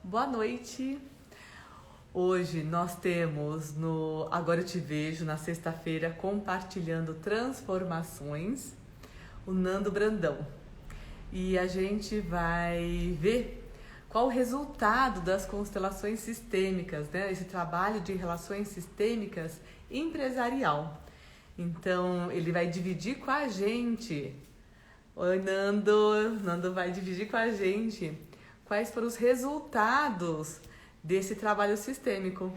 Boa noite. Hoje nós temos no Agora Eu Te Vejo, na sexta-feira, compartilhando transformações, o Nando Brandão. E a gente vai ver qual o resultado das constelações sistêmicas, né? Esse trabalho de relações sistêmicas empresarial. Então, ele vai dividir com a gente. Oi, Nando. Nando vai dividir com a gente quais foram os resultados desse trabalho sistêmico.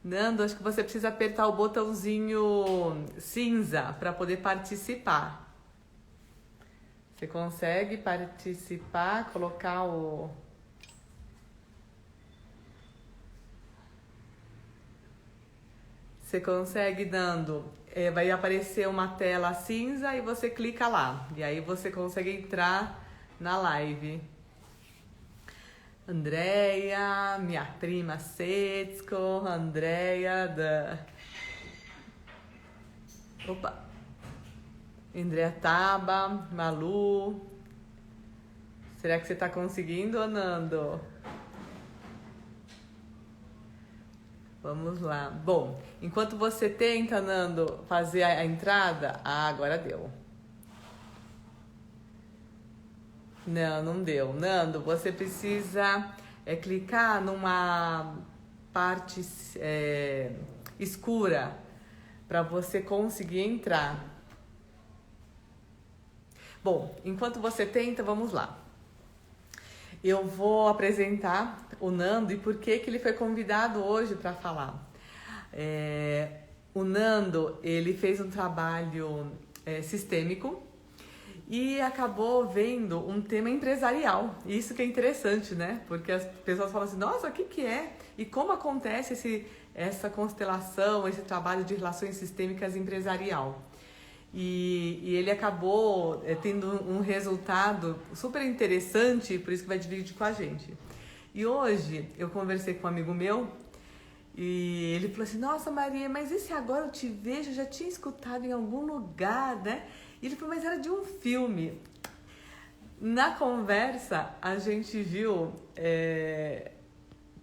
Nando, acho que você precisa apertar o botãozinho cinza para poder participar. Você consegue participar, colocar o... Você consegue, Nando? Vai aparecer uma tela cinza e você clica lá. E aí você consegue entrar na live. Andréia, minha prima Setsko, Andréia da... Opa! Andréia Taba, Malu. Será que você está conseguindo, Nando? Vamos lá. Bom, enquanto você tenta, Nando, fazer a entrada... Ah, agora deu. Não deu. Nando, você precisa clicar numa parte escura para você conseguir entrar. Bom, enquanto você tenta, vamos lá. Eu vou apresentar o Nando e por que ele foi convidado hoje para falar. O Nando, ele fez um trabalho sistêmico e acabou vendo um tema empresarial. E isso que é interessante, né? Porque as pessoas falam assim, nossa, o que é? E como acontece essa constelação, esse trabalho de relações sistêmicas empresarial? E ele acabou tendo um resultado super interessante, por isso que vai dividir com a gente. E hoje eu conversei com um amigo meu e ele falou assim, nossa Maria, mas esse Agora Eu Te Vejo eu já tinha escutado em algum lugar, né? E ele falou, mas era de um filme. Na conversa a gente viu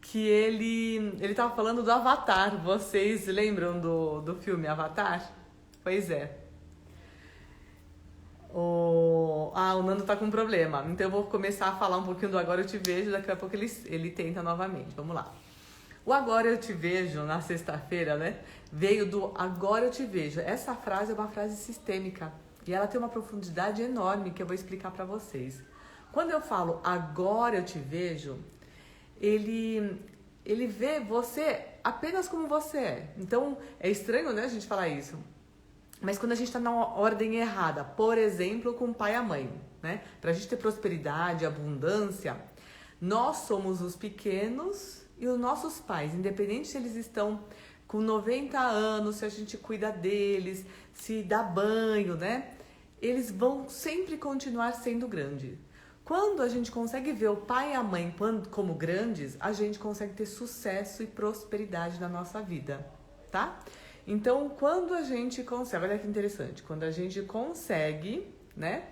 que ele estava falando do Avatar. Vocês lembram do filme Avatar? Pois é. O Nando tá com um problema. Então eu vou começar a falar um pouquinho do Agora Eu Te Vejo, daqui a pouco ele tenta novamente. Vamos lá. O Agora Eu Te Vejo, na sexta-feira, né? Veio do Agora Eu Te Vejo. Essa frase é uma frase sistêmica. E ela tem uma profundidade enorme que eu vou explicar para vocês. Quando eu falo Agora Eu Te Vejo, ele vê você apenas como você é. Então, é estranho, né, a gente falar isso. Mas quando a gente está na ordem errada, por exemplo, com o pai e a mãe, né? Para a gente ter prosperidade, abundância, nós somos os pequenos e os nossos pais, independente se eles estão com 90 anos, se a gente cuida deles, se dá banho, né? Eles vão sempre continuar sendo grandes. Quando a gente consegue ver o pai e a mãe como grandes, a gente consegue ter sucesso e prosperidade na nossa vida, tá? Então, quando a gente consegue, olha que interessante, quando a gente consegue, né,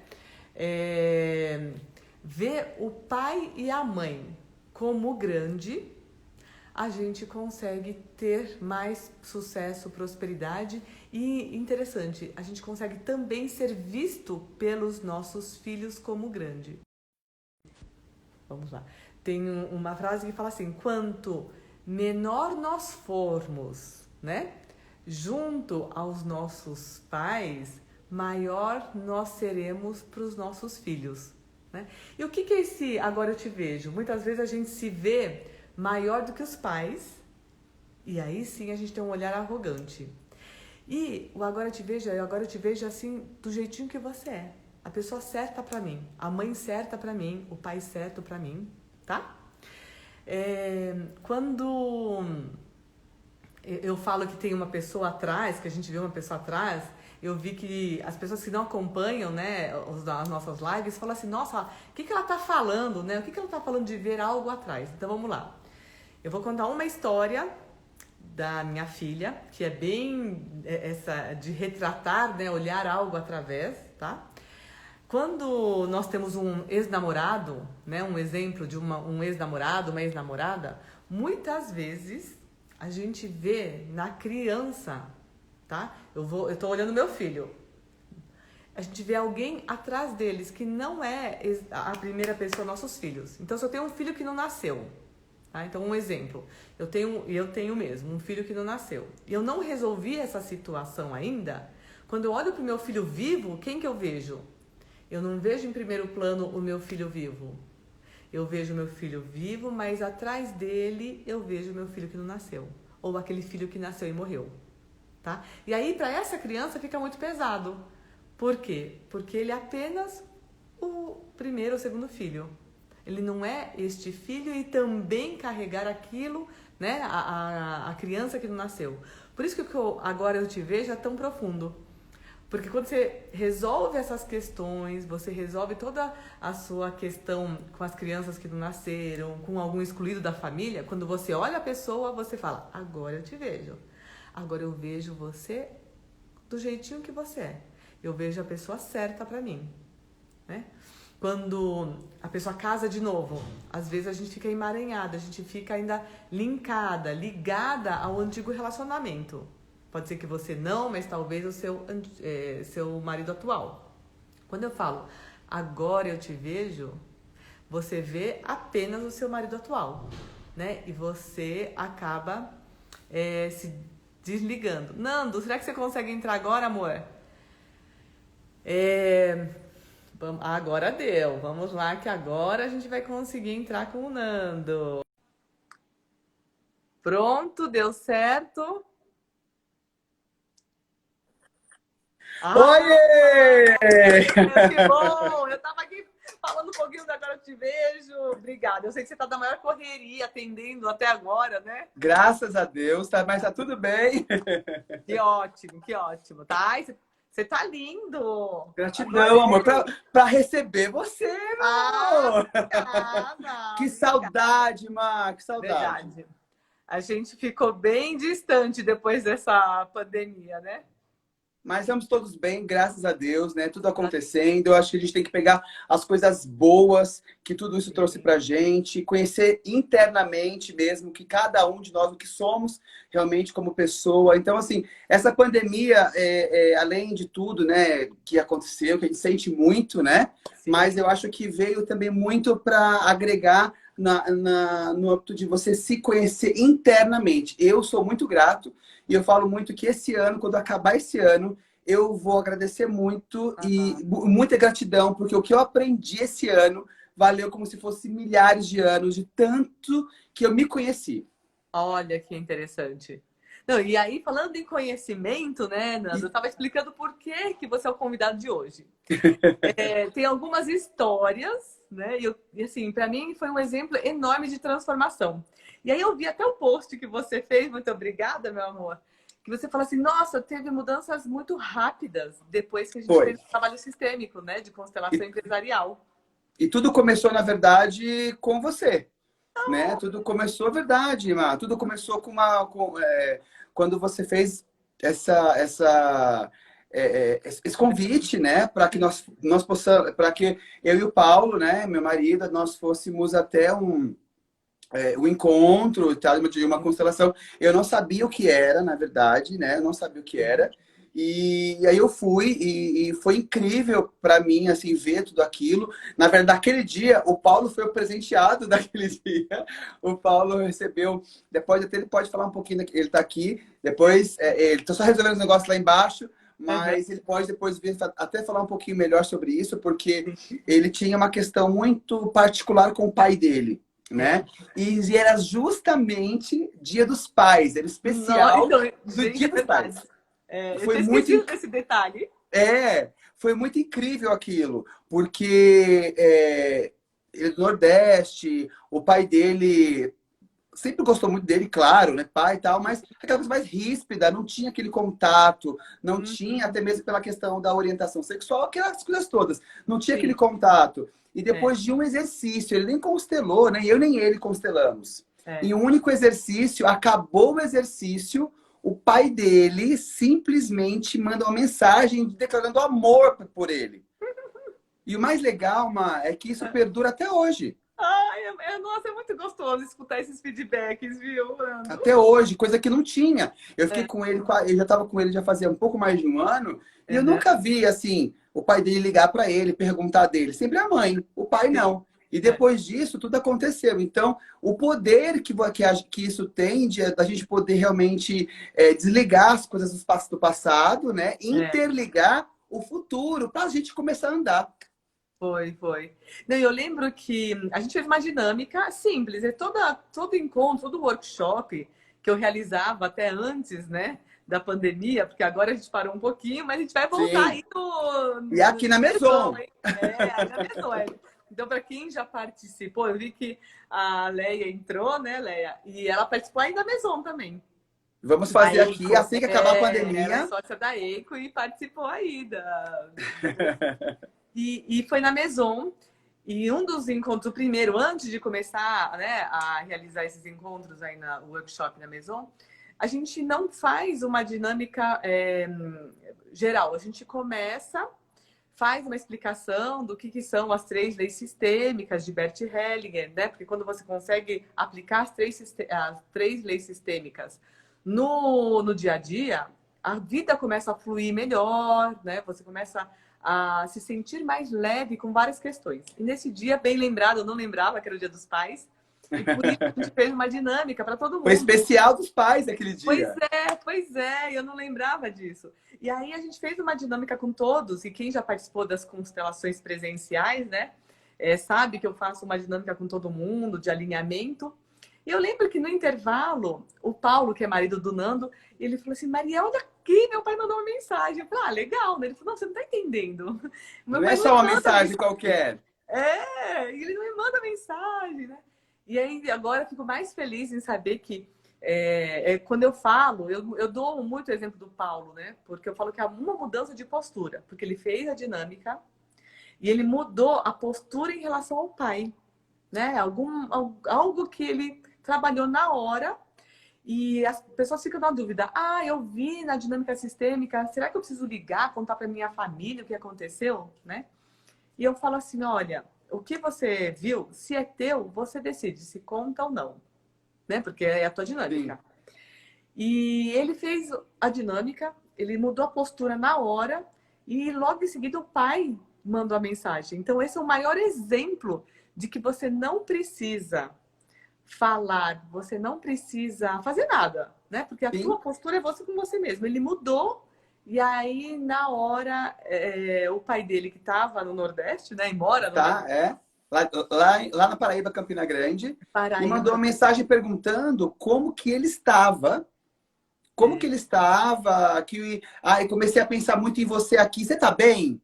ver o pai e a mãe como grande, a gente consegue ter mais sucesso, prosperidade e, interessante, a gente consegue também ser visto pelos nossos filhos como grande. Vamos lá. Tem uma frase que fala assim, quanto menor nós formos, né, junto aos nossos pais, maior nós seremos para os nossos filhos, né? E o que é esse Agora Eu Te Vejo? Muitas vezes a gente se vê maior do que os pais, e aí sim a gente tem um olhar arrogante. E o Agora Eu Te Vejo é agora eu te vejo assim, do jeitinho que você é. A pessoa certa pra mim, a mãe certa pra mim, o pai certo pra mim, tá? Quando eu falo que tem uma pessoa atrás, que a gente vê uma pessoa atrás, eu vi que as pessoas que não acompanham, né, as nossas lives, falam assim, nossa, o que ela tá falando, né? O que ela tá falando de ver algo atrás? Então vamos lá. Eu vou contar uma história da minha filha, que é bem essa de retratar, né, olhar algo através, tá? quando nós temos um ex-namorado, né, um exemplo de um ex-namorado, uma ex-namorada, muitas vezes a gente vê na criança, tá? Eu tô olhando meu filho. A gente vê alguém atrás deles que não é a primeira pessoa, nossos filhos. Então, se eu tenho um filho que não nasceu, tá? Então, um exemplo. Eu tenho mesmo um filho que não nasceu. E eu não resolvi essa situação ainda. Quando eu olho para o meu filho vivo, quem que eu vejo? Eu não vejo em primeiro plano o meu filho vivo. Eu vejo meu filho vivo, mas atrás dele eu vejo meu filho que não nasceu. Ou aquele filho que nasceu e morreu. Tá? E aí, para essa criança, fica muito pesado. Por quê? Porque ele é apenas o primeiro ou segundo filho. Ele não é este filho e também carregar aquilo, né? A criança que não nasceu. Por isso que agora eu te vejo é tão profundo. Porque quando você resolve essas questões, você resolve toda a sua questão com as crianças que não nasceram, com algum excluído da família, quando você olha a pessoa, você fala, agora eu te vejo. Agora eu vejo você do jeitinho que você é. Eu vejo a pessoa certa pra mim, né? Quando a pessoa casa de novo, às vezes a gente fica emaranhada, a gente fica ainda ligada ao antigo relacionamento. Pode ser que você não, mas talvez o seu marido atual. Quando eu falo, agora eu te vejo, você vê apenas o seu marido atual, né? E você acaba se desligando. Nando, será que você consegue entrar agora, amor? Agora deu. Vamos lá que agora a gente vai conseguir entrar com o Nando. Pronto, deu certo. Oiê! Que bom! Eu tava aqui falando um pouquinho da Agora Eu Te Vejo. Obrigada. Eu sei que você tá da maior correria atendendo até agora, né? Graças a Deus, tá, mas tá tudo bem. Que ótimo, tá? Ai, você tá lindo! Gratidão, amor, pra receber você, meu amor. Obrigada! Que saudade, Mar, que saudade. Verdade. A gente ficou bem distante depois dessa pandemia, né? Mas estamos todos bem, graças a Deus, né? Tudo acontecendo. Eu acho que a gente tem que pegar as coisas boas que tudo isso trouxe pra gente, conhecer internamente mesmo que cada um de nós, o que somos realmente como pessoa. Então, assim, essa pandemia, além de tudo, né, que aconteceu, que a gente sente muito, né? Sim. Mas eu acho que veio também muito para agregar no âmbito de você se conhecer internamente. Eu sou muito grato. E eu falo muito que esse ano, quando acabar esse ano, eu vou agradecer muito e muita gratidão, porque o que eu aprendi esse ano valeu como se fosse milhares de anos de tanto que eu me conheci. Olha que interessante. Não, e aí, falando em conhecimento, né, Nando, eu estava explicando por que você é o convidado de hoje. Tem algumas histórias, né? E assim, para mim foi um exemplo enorme de transformação. E aí eu vi até o post que você fez, muito obrigada, meu amor, que você fala assim, nossa, teve mudanças muito rápidas depois que a gente fez o trabalho sistêmico, né, de constelação empresarial. E tudo começou, na verdade, com você, né? Tudo começou, verdade, Má. Tudo começou quando você fez esse convite, né, para que nós possamos, para que eu e o Paulo, né, meu marido, nós fôssemos até o encontro, tá, de uma constelação. Eu não sabia o que era, na verdade, né? Eu não sabia o que era. E aí eu fui e foi incrível para mim, assim, ver tudo aquilo. Na verdade, naquele dia, o Paulo foi o presenteado daquele dia. O Paulo recebeu, depois até ele pode falar um pouquinho, ele está aqui. Depois, ele está só resolvendo os negócios lá embaixo, mas ele pode depois vir até falar um pouquinho melhor sobre isso, porque ele tinha uma questão muito particular com o pai dele, né? E era justamente Dia dos Pais, era especial do Dia dos Pais. Foi muito esse detalhe. Foi muito incrível aquilo, porque ele é do Nordeste, o pai dele sempre gostou muito dele, claro, né, pai e tal, mas aquela coisa mais ríspida, não tinha aquele contato, não tinha, até mesmo pela questão da orientação sexual, aquelas coisas todas, não tinha aquele contato. E depois de um exercício, ele nem constelou, nem eu nem ele constelamos. Em um único exercício, acabou o exercício, o pai dele simplesmente manda uma mensagem declarando amor por ele. E o mais legal, é que isso perdura até hoje. Ai, nossa, é muito gostoso escutar esses feedbacks, viu, Ando? Até hoje, coisa que não tinha. Eu fiquei É, com ele, eu já estava com ele já fazia um pouco mais de um ano, e eu uhum, nunca vi, assim, o pai dele ligar para ele, perguntar dele. Sempre a mãe, o pai sim, não. E é, depois disso, tudo aconteceu. Então, o poder que isso tem da gente poder realmente desligar as coisas do passado, né? E é. interligar o futuro para a gente começar a andar. Foi, foi. Não, eu lembro que a gente fez uma dinâmica simples, todo encontro, todo workshop que eu realizava até antes, né, da pandemia, porque agora a gente parou um pouquinho, mas a gente vai voltar Sim. aí no, E no, aqui no na mesão, Maison. hein? É, aí na mesão, é. Então, para quem já participou, eu vi que a Leia entrou, né, Leia? E ela participou aí da Maison também. Vamos Da fazer aqui, EICO. assim que acabar a É, ela é pandemia. sócia da EICO e participou aí da e foi na Maison. E um dos encontros, o primeiro, antes de começar, né, a realizar esses encontros aí na workshop na Maison, a gente não faz uma dinâmica geral. A gente começa, faz uma explicação do que são as 3 leis sistêmicas de Bert Hellinger, né? Porque quando você consegue aplicar as três leis sistêmicas no dia a dia, a vida começa a fluir melhor, né? Você começa a se sentir mais leve com várias questões. E nesse dia, bem lembrado, eu não lembrava que era o Dia dos Pais, e por isso a gente fez uma dinâmica para todo Foi mundo. especial dos pais aquele dia. Pois é, eu não lembrava disso. E aí a gente fez uma dinâmica com todos, e quem já participou das constelações presenciais, né, sabe que eu faço uma dinâmica com todo mundo, de alinhamento. E eu lembro que no intervalo, o Paulo, que é marido do Nando, ele falou assim: Maria, olha aqui, meu pai mandou uma mensagem. Eu falei: ah, legal, né? Ele falou: não, você não tá entendendo. Meu Não é pai não só me uma manda mensagem mensagem. qualquer. Ele não me manda mensagem, né? E aí agora eu fico mais feliz em saber que quando eu falo, eu dou muito o exemplo do Paulo, né? Porque eu falo que é uma mudança de postura, porque ele fez a dinâmica e ele mudou a postura em relação ao pai, né? Algo que ele trabalhou na hora e as pessoas ficam na dúvida. Ah, eu vi na dinâmica sistêmica, será que eu preciso ligar, contar para minha família o que aconteceu, né? E eu falo assim, olha, o que você viu, se é teu, você decide se conta ou não, né? Porque é a tua Sim. dinâmica. E ele fez a dinâmica, ele mudou a postura na hora e logo em seguida o pai mandou a mensagem. Então esse é o maior exemplo de que você não precisa falar, você não precisa fazer nada, né? Porque a tua Sim. postura é você com você mesmo. Ele mudou e aí na hora o pai dele que estava no Nordeste, né? E mora no Tá, Nordeste, é. Lá na Paraíba, Campina Grande, me mandou Paraíba. uma mensagem perguntando como que É, ele estava, eu comecei a pensar muito em você aqui. Você tá bem?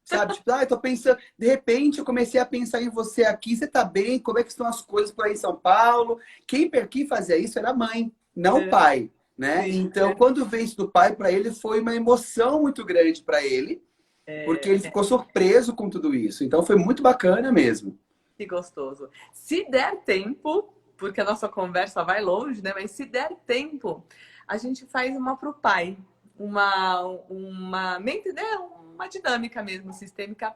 Sabe? Tipo, eu tô pensando, de repente eu comecei a pensar em você aqui, você tá bem? Como é que estão as coisas por aí em São Paulo? Quem fazia isso era a mãe, não o é, pai, né? sim, Então, quando veio isso do pai para ele, foi uma emoção muito grande para ele, porque ele ficou surpreso com tudo isso. Então, foi muito bacana mesmo. que gostoso. Se der tempo, porque a nossa conversa vai longe, né? Mas se der tempo, a gente faz uma para o pai, né? Uma dinâmica mesmo, sistêmica,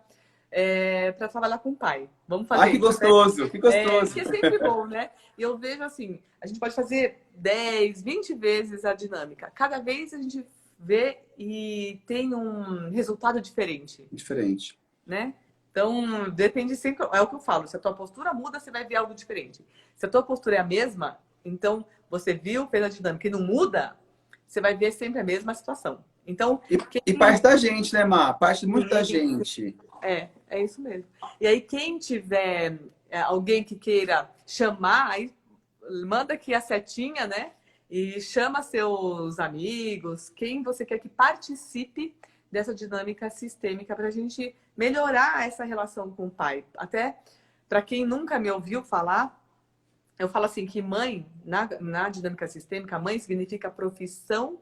para trabalhar com o pai. Vamos Ai, fazer que isso, né? gostoso, que Que gostoso. é sempre bom, né? E eu vejo assim, a gente pode fazer 10, 20 vezes a dinâmica. Cada vez a gente vê e tem um resultado diferente, Diferente. né? Então, depende sempre, é o que eu falo, se a tua postura muda, você vai ver algo diferente. Se a tua postura é a mesma, então você viu, fez a dinâmica e não muda, você vai ver sempre a mesma situação. Então, E, quem e parte da gente, né, Mar? Parte muito da gente. é isso mesmo. E aí, quem tiver alguém que queira chamar, aí manda aqui a setinha, né? E chama seus amigos, quem você quer que participe dessa dinâmica sistêmica para a gente melhorar essa relação com o pai. Até para quem nunca me ouviu falar, eu falo assim que mãe, na dinâmica sistêmica, mãe significa profissão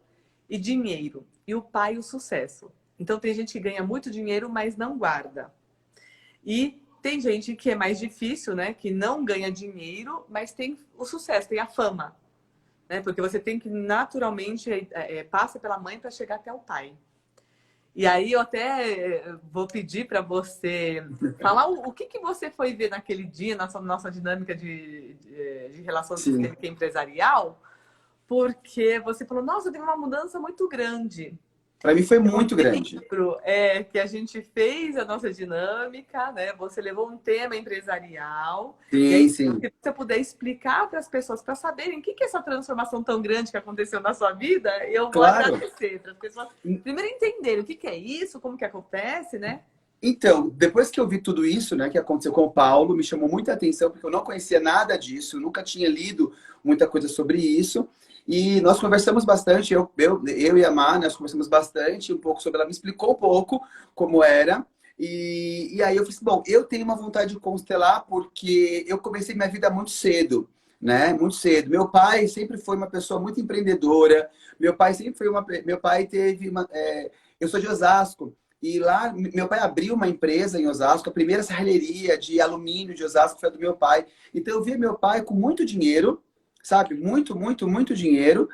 e dinheiro, e o pai o sucesso. Então tem gente que ganha muito dinheiro, mas não guarda. E tem gente que é mais difícil, né? Que não ganha dinheiro, mas tem o sucesso, tem a fama, né? Porque você tem que naturalmente passa pela mãe para chegar até o pai. E aí eu até vou pedir para você falar o que que você foi ver naquele dia, na nossa dinâmica de relação Sim. sistêmica empresarial, porque você falou, nossa, teve uma mudança muito grande. Para mim foi Eu muito grande. lembro que a gente fez a nossa dinâmica, né? Você levou um tema empresarial, e aí, Sim, se sim. você puder explicar para as pessoas, para saberem o que que é essa transformação tão grande que aconteceu na sua vida, eu vou Claro. agradecer para as pessoas primeiro entenderem o que que é isso, como que acontece, né? Então, depois que eu vi tudo isso, né, que aconteceu com o Paulo, me chamou muita atenção, porque eu não conhecia nada disso, nunca tinha lido muita coisa sobre isso. E nós conversamos bastante, eu e a Mar, nós conversamos bastante, um pouco sobre, ela me explicou um pouco como era. E aí eu falei assim, bom, eu tenho uma vontade de constelar porque eu comecei minha vida muito cedo, né? Muito cedo. Meu pai sempre foi uma pessoa muito empreendedora. Meu pai teve eu sou de Osasco. E lá, meu pai abriu uma empresa em Osasco, a primeira serralheria de alumínio de Osasco foi a do meu pai. Então, eu via meu pai com muito dinheiro, sabe? Muito, muito, muito dinheiro.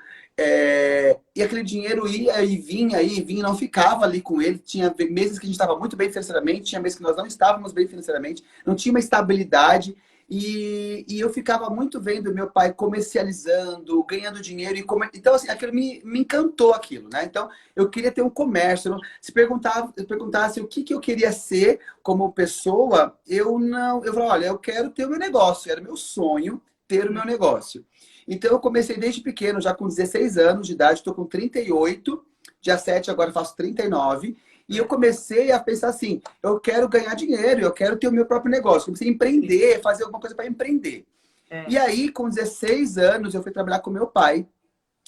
E aquele dinheiro ia e vinha, não ficava ali com ele. Tinha meses que a gente estava muito bem financeiramente, tinha meses que nós não estávamos bem financeiramente, não tinha uma estabilidade. E eu ficava muito vendo meu pai comercializando, ganhando dinheiro. Então, assim, aquilo me encantou aquilo, né? Então, eu queria ter um comércio. Se perguntasse o que eu queria ser como pessoa, eu não. Eu falava, olha, eu quero ter o meu negócio. Era meu sonho ter o meu negócio. Então, eu comecei desde pequeno, já com 16 anos de idade, estou com 38, dia 7 agora eu faço 39. E eu comecei a pensar assim, eu quero ganhar dinheiro, eu quero ter o meu próprio negócio. Comecei a empreender, fazer alguma coisa para empreender. E É. aí, com 16 anos, eu fui trabalhar com meu pai,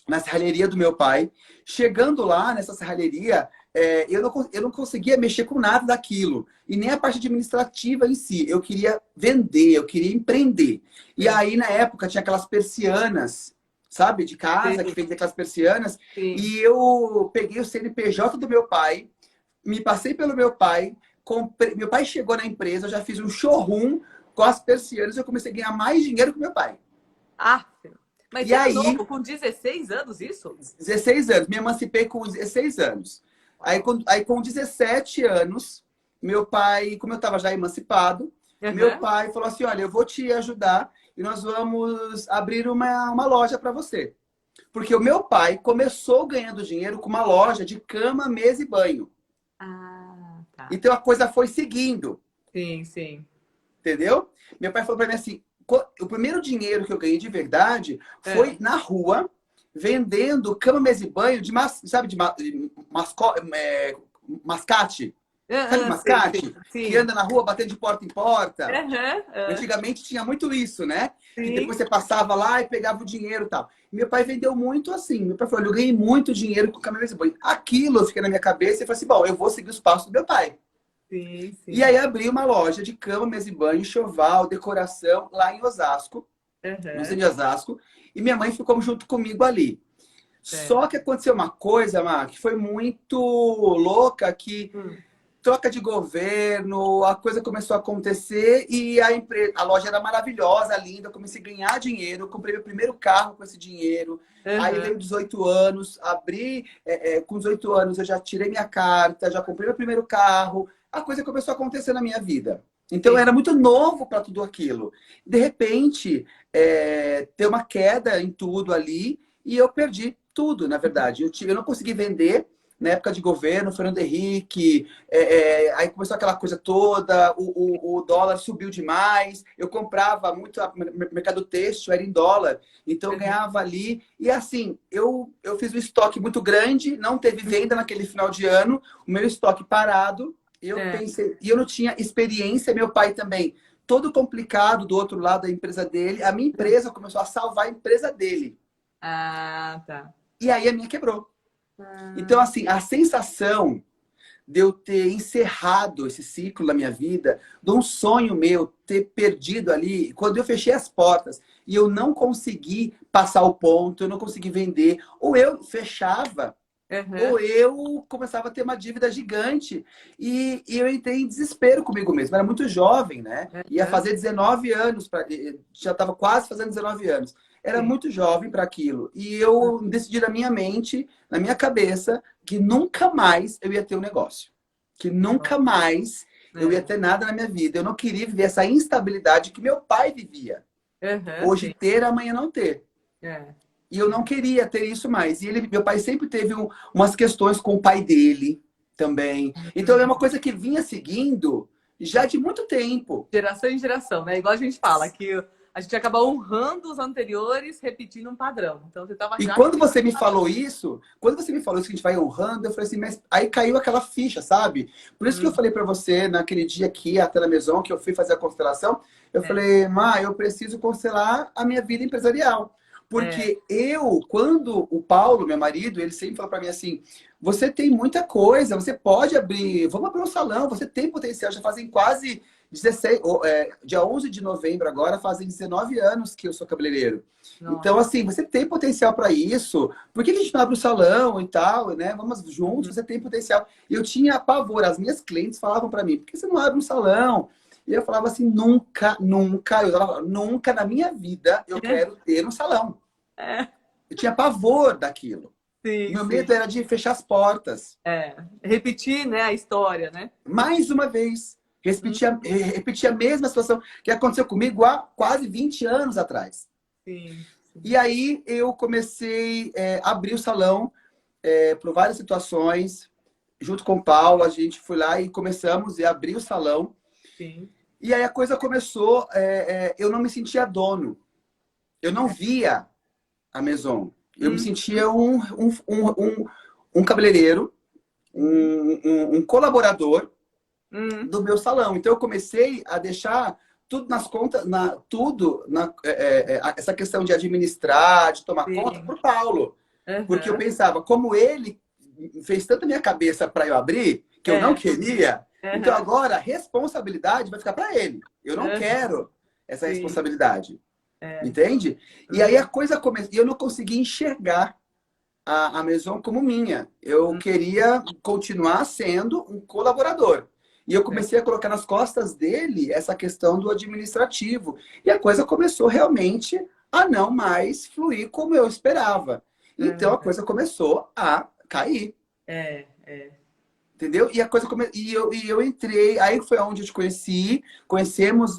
na serralheria do meu pai. Chegando lá, nessa serralheria, eu não conseguia mexer com nada daquilo. E nem a parte administrativa em si. Eu queria vender, eu queria empreender. E Sim, aí, na época, tinha aquelas persianas, sabe? De casa, que sim, vendia aquelas persianas. sim. E eu peguei o CNPJ do meu pai, me passei pelo meu pai, meu pai chegou na empresa, eu já fiz um showroom com as persianas, eu comecei a ganhar mais dinheiro que meu pai. Ah, mas E você é aí, novo, com 16 anos, isso? 16 anos, me emancipei com 16 anos. Uau. Aí com 17 anos, meu pai, como eu estava já emancipado, meu Aham. pai falou assim: olha, eu vou te ajudar e nós vamos abrir uma loja para você. Porque o meu pai começou ganhando dinheiro com uma loja de cama, mesa e banho. Ah, tá. Então a coisa foi seguindo. Sim, sim. Entendeu? Meu pai falou para mim assim: o primeiro dinheiro que eu ganhei de verdade É. foi na rua, vendendo cama, mesa e banho sabe, mascate? Sabe Sei, sei. mascate? Que Sim. anda na rua batendo de porta em porta. Aham, Antigamente tinha muito isso, né? Que depois sim, você passava lá e pegava o dinheiro e tal. Meu pai vendeu muito assim. Meu pai falou: olha, eu ganhei muito dinheiro com cama, mesa e banho. Aquilo eu fiquei na minha cabeça e falei assim: bom, eu vou seguir os passos do meu pai. sim, E sim. aí abri uma loja de cama, mesa e banho, enxoval, decoração, lá em Osasco, no Aham, centro de Osasco, e minha mãe ficou junto comigo ali. certo. Só que aconteceu uma coisa, Mar, que foi muito louca, que Hum. troca de governo, a coisa começou a acontecer e a loja era maravilhosa, linda, eu comecei a ganhar dinheiro, eu comprei meu primeiro carro com esse dinheiro, aí Aham, veio 18 anos, com 18 anos eu já tirei minha carta, já comprei meu primeiro carro, a coisa começou a acontecer na minha vida. Então eu sim. era muito novo para tudo aquilo. De repente, tem uma queda em tudo ali e eu perdi tudo, na verdade. Eu não consegui vender na época de governo, Fernando Henrique, aí começou aquela coisa toda, o dólar subiu demais, eu comprava muito, mercado têxtil era em dólar, então eu Aham. ganhava ali, e assim, eu fiz um estoque muito grande, não teve venda naquele final de ano, o meu estoque parado, eu É. pensei, e eu não tinha experiência, meu pai também, todo complicado do outro lado da empresa dele, a minha empresa começou a salvar a empresa dele, Ah, tá. e aí a minha quebrou. Então, Ah, assim, a sensação de eu ter encerrado esse ciclo da minha vida, de um sonho meu ter perdido ali, quando eu fechei as portas e eu não consegui passar o ponto, eu não consegui vender, ou eu fechava Aham. ou eu começava a ter uma dívida gigante e eu entrei em desespero comigo mesmo. Era muito jovem, né? Ia Aham. fazer 19 anos, já estava quase fazendo 19 anos. Era Sim. muito jovem para aquilo. E eu decidi na minha mente, na minha cabeça, que nunca mais eu ia ter um negócio. Que nunca mais eu ia É. ter nada na minha vida. Eu não queria viver essa instabilidade que meu pai vivia. Aham, Hoje sim. ter, amanhã não ter. É. E eu não queria ter isso mais. E ele, meu pai sempre teve umas questões com o pai dele também. Então é uma coisa que vinha seguindo já de muito tempo. Geração em geração, né? Igual a gente fala, que a gente acaba honrando os anteriores, repetindo um padrão. Então você estava E já quando repetindo você me um padrão. falou isso, quando você me falou isso que a gente vai honrando, eu falei assim, mas aí caiu aquela ficha, sabe? Por isso que eu Hum, falei para você naquele dia aqui, até na Maison, que eu fui fazer a constelação, eu é, falei, Má, eu preciso constelar a minha vida empresarial. é, Porque quando o Paulo, meu marido, ele sempre fala para mim assim, você tem muita coisa, você pode abrir, vamos abrir um salão, você tem potencial, já fazem quase 16, dia 11 de novembro agora, fazem 19 anos que eu sou cabeleireiro. Então, nossa. assim, você tem potencial para isso. Por que a gente não abre o salão e tal, né? Vamos juntos, Uhum. você tem potencial. E eu tinha pavor. As minhas clientes falavam para mim, por que você não abre um salão? E eu falava assim, nunca, nunca, eu falava, nunca na minha vida eu É, quero ter um salão. é, Eu tinha pavor daquilo. sim, Meu sim. medo era de fechar as portas. É. Repetir, né, a história, né? Mais uma vez, Hum, repetir a mesma situação que aconteceu comigo há quase 20 anos atrás. sim, E sim, aí eu comecei a abrir o salão por várias situações. Junto com o Paulo, a gente foi lá e começamos a abrir o salão. sim. E aí a coisa começou, eu não me sentia dono. Eu não via a Maison. Eu me Hum, sentia um cabeleireiro, sim. um colaborador Hum, do meu salão. Então eu comecei a deixar tudo nas contas, essa questão de administrar, de tomar conta, sim. para o Paulo. Porque eu Aham. pensava, como ele fez tanto a minha cabeça para eu abrir, que eu não É. queria, então Aham. agora a responsabilidade vai ficar para ele. Eu não Aham. quero essa Sim. responsabilidade. É. Entende? E aí a Uhum. coisa começou. E eu não conseguia enxergar a Maison como minha. Eu Uhum. queria continuar sendo um colaborador. E eu É. comecei a colocar nas costas dele essa questão do administrativo. E a coisa começou realmente a não mais fluir como eu esperava. Então a Aham. coisa começou a cair. É. É. Entendeu? E a coisa e eu entrei, aí foi onde eu te conheci, conhecemos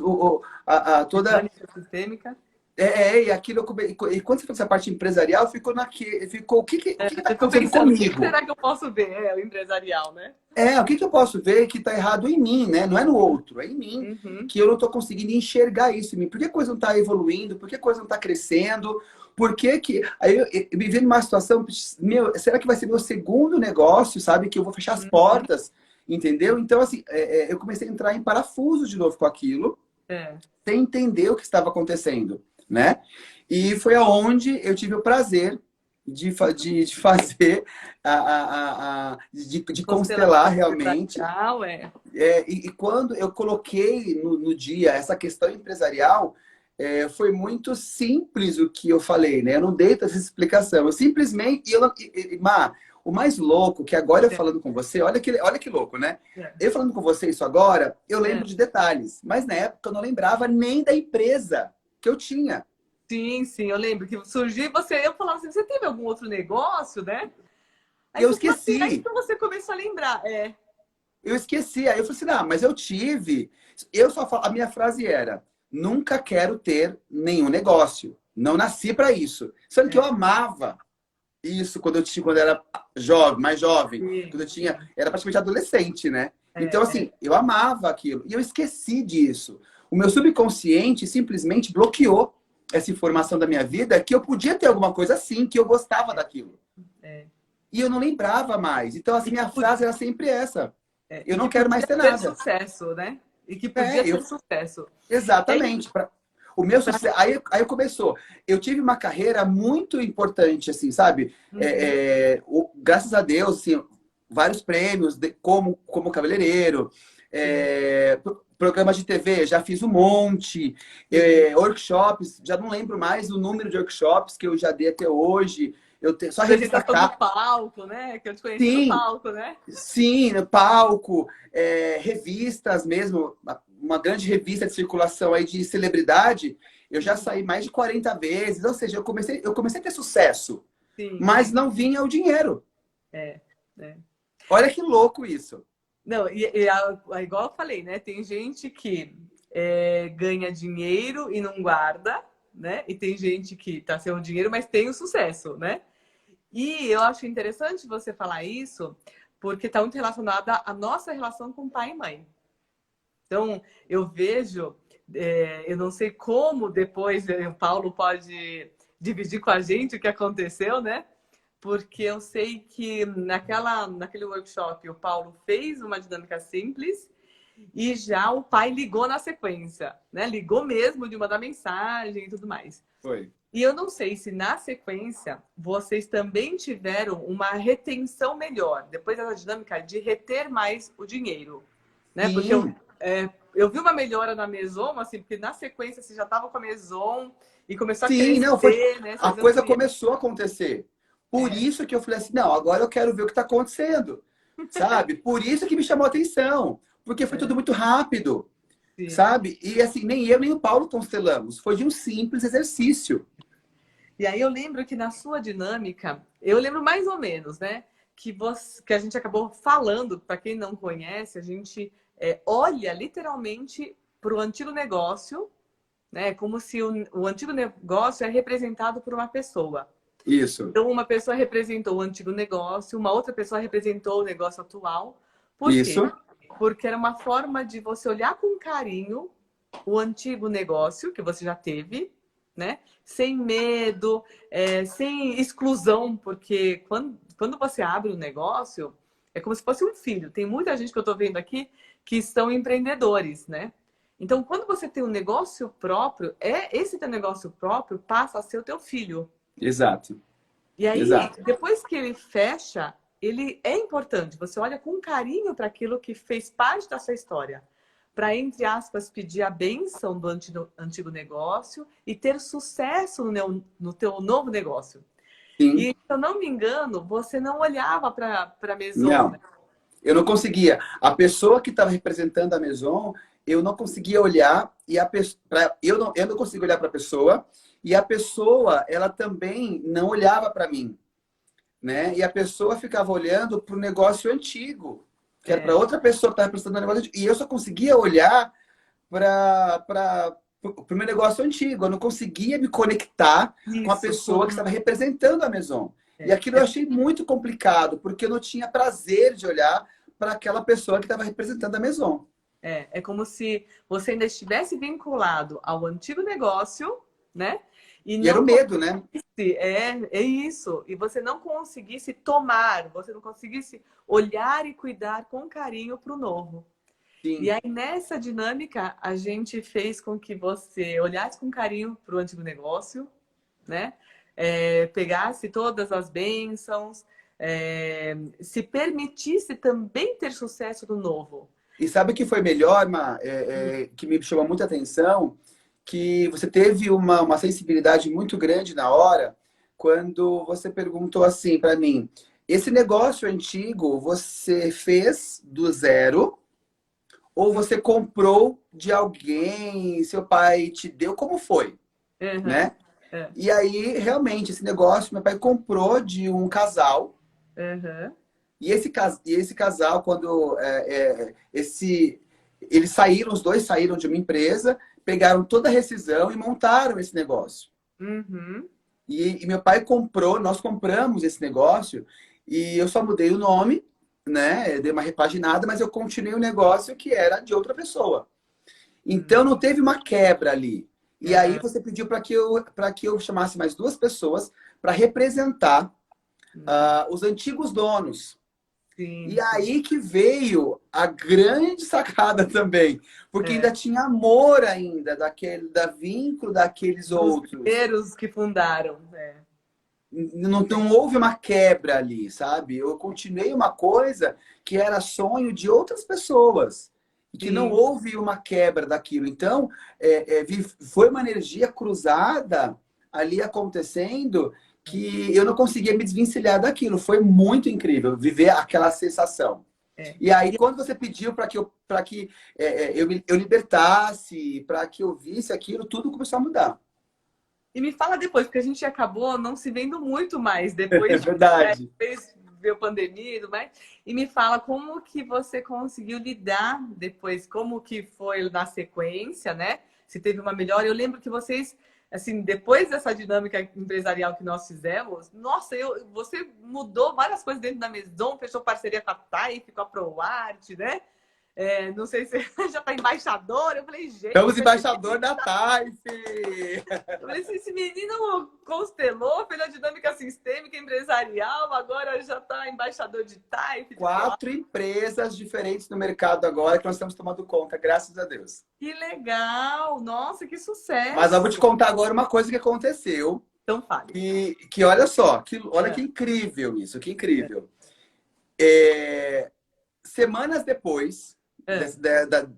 toda. Dinâmica sistêmica. E aquilo e quando você fez essa parte empresarial, ficou o que tá Eu fico acontecendo pensando, o que comigo? será que eu posso ver? É, o empresarial, né? O que eu posso ver que está errado em mim, né? Não é no outro, é em mim. Uhum. Que eu não estou conseguindo enxergar isso em mim. Por que a coisa não está evoluindo? Por que a coisa não está crescendo? Por que que... Aí eu me vi numa situação, meu, será que vai ser meu segundo negócio, sabe? Que eu vou fechar as Uhum. portas, entendeu? Então, assim, eu comecei a entrar em parafuso de novo com aquilo, É. sem entender o que estava acontecendo, né? E foi aonde eu tive o prazer de fazer, de constelar Constelação realmente. empresarial, é. E quando eu coloquei no dia essa questão empresarial, foi muito simples o que eu falei, né? Eu não dei essa explicação. Eu simplesmente. Má, o mais louco, que agora eu É. falando com você, olha que louco, né? É. Eu falando com você isso agora, eu É. lembro de detalhes, mas na época eu não lembrava nem da empresa que eu tinha. Sim, sim, eu lembro que surgiu e eu falava assim, você teve algum outro negócio, né? E Aí eu você falou assim, aí esqueci. que você começou a lembrar. É. Eu esqueci. Aí eu falei assim, não, mas eu tive. Eu só falo, a minha frase era: nunca quero ter nenhum negócio. Não nasci para isso. Sendo que eu É. amava isso quando eu era jovem, mais jovem, Sim, quando eu tinha, sim. era praticamente adolescente, né? Então É. É. assim, eu amava aquilo e eu esqueci disso. O meu subconsciente simplesmente bloqueou essa informação da minha vida que eu podia ter alguma coisa assim, que eu gostava daquilo. É. E eu não lembrava mais. Então, E assim, que minha frase era sempre essa. Eu e não que quero mais podia ter ter nada. sucesso, né? E que podia É, eu ter sucesso. E aí, exatamente. O meu pra... sucesso. Aí começou. Eu tive uma carreira muito importante, assim, sabe? Uhum. Graças a Deus, assim, vários prêmios como cabeleireiro, Sim, programas de TV, já fiz um monte, sim. workshops, já não lembro mais o número de workshops que eu já dei até hoje. só a revista Apresentação do Capa. palco, né? Que eu te conheci no Sim, palco, né? sim, no palco, revistas mesmo, uma grande revista de circulação aí de celebridade, eu já saí mais de 40 vezes, ou seja, eu comecei a ter sucesso, Sim, mas sim. não vinha o dinheiro. É, é. Olha que louco isso. Não, igual eu falei, né? Tem gente que ganha dinheiro e não guarda, né? E tem gente que tá sem o dinheiro, mas tem o sucesso, né? E eu acho interessante você falar isso, porque está muito relacionada à nossa relação com pai e mãe. Então, eu vejo, eu não sei como depois o Paulo pode dividir com a gente o que aconteceu, né? Porque eu sei que naquele workshop o Paulo fez uma dinâmica simples e já o pai ligou na sequência, né? Ligou mesmo de mandar mensagem e tudo mais. Foi. E eu não sei se na sequência vocês também tiveram uma retenção melhor, depois dessa dinâmica de reter mais o dinheiro, né? Porque Sim, eu vi uma melhora na Maison, assim, porque na sequência você já estava com a Maison e começou a sim, não, foi. crescer, né? A Vocês coisa ampliaram. começou a acontecer. Por É, isso que eu falei assim, não, agora eu quero ver o que está acontecendo, sabe? Por isso que me chamou a atenção, porque foi tudo é, muito rápido, sim. sabe? E assim, nem eu nem o Paulo constelamos, foi de um simples exercício. E aí eu lembro que na sua dinâmica, eu lembro mais ou menos, né? Que a gente acabou falando, para quem não conhece, a gente olha literalmente para o antigo negócio, né? Como se o antigo negócio é representado por uma pessoa. Isso, Então, uma pessoa representou o antigo negócio, uma outra pessoa representou o negócio atual. Por quê? isso, Porque era uma forma de você olhar com carinho o antigo negócio que você já teve, né? Sem medo, sem exclusão, porque quando você abre um negócio, é como se fosse um filho. Tem muita gente que eu estou vendo aqui que são empreendedores, né? Então, quando você tem um negócio próprio, esse teu negócio próprio passa a ser o teu filho. exato, E aí, exato. depois que ele fecha, ele é importante. Você olha com carinho para aquilo que fez parte da sua história. Para, entre aspas, pedir a bênção do antigo negócio e ter sucesso no teu novo negócio. E, Sim, se eu não me engano, você não olhava para a Maison, né? não. Eu não conseguia. A pessoa que estava representando a Maison, eu não conseguia olhar e eu não conseguia olhar para a pessoa e a pessoa, ela também não olhava para mim, né? E a pessoa ficava olhando para o negócio antigo, que era para É, outra pessoa que estava representando o negócio antigo. E eu só conseguia olhar para o meu negócio antigo. Eu não conseguia me conectar com a isso, pessoa que estava representando a Maison. E aquilo eu achei muito complicado, porque eu não tinha prazer de olhar para aquela pessoa que estava representando a Maison. é como se você ainda estivesse vinculado ao antigo negócio, né? E E era o não medo, né? é isso. E você não conseguisse tomar, você não conseguisse olhar e cuidar com carinho para o novo. E Sim. aí, nessa dinâmica, a gente fez com que você olhasse com carinho para o antigo negócio, né? Pegasse todas as bênçãos, se permitisse também ter sucesso do novo. E sabe o que foi melhor, Ma, que me chamou muita atenção? Que você teve uma sensibilidade muito grande na hora, quando você perguntou assim para mim: esse negócio antigo você fez do zero ou você comprou de alguém, seu pai te deu? Como foi? Uhum, Né? E aí, realmente, esse negócio meu pai comprou de um casal. uhum, E esse casal, quando eles saíram, os dois saíram de uma empresa, pegaram toda a rescisão e montaram esse negócio. uhum. E meu pai comprou, nós compramos esse negócio e eu só mudei o nome, né? Eu dei uma repaginada, mas eu continuei o negócio que era de outra pessoa. Então não teve uma quebra ali. E aí Uhum. você pediu para que eu chamasse mais duas pessoas para representar os antigos donos. Sim, E sim. aí que veio a grande sacada também, porque É. ainda tinha amor ainda da vínculo daqueles Dos outros. primeiros que fundaram. Não houve uma quebra ali, sabe? Eu continuei uma coisa que era sonho de outras pessoas e que não Sim, houve uma quebra daquilo. Então, foi uma energia cruzada ali acontecendo que eu não conseguia me desvencilhar daquilo. Foi muito incrível viver aquela sensação. É. E aí, quando você pediu para que eu libertasse, para que eu visse aquilo, tudo começou a mudar. E me fala depois, porque a gente acabou não se vendo muito mais É depois de verdade. depois veio pandemia e tudo mais. E me fala como que você conseguiu lidar depois, como que foi na sequência, né? Se teve uma melhora. Eu lembro que vocês, assim, depois dessa dinâmica empresarial que nós fizemos, nossa, você mudou várias coisas dentro da Maison, fechou parceria com a Taif, com a ProArt, né? Não sei se você já está embaixador. Eu falei, gente. Estamos embaixador da Taif! Eu falei, esse menino constelou, fez a dinâmica sistêmica empresarial, agora já está embaixador de Taif. 4 empresas diferentes no mercado agora que nós estamos tomando conta, graças a Deus. Que legal! Nossa, que sucesso! Mas eu vou te contar agora uma coisa que aconteceu. Então fale. Que olha só, olha que incrível isso, que incrível. Semanas depois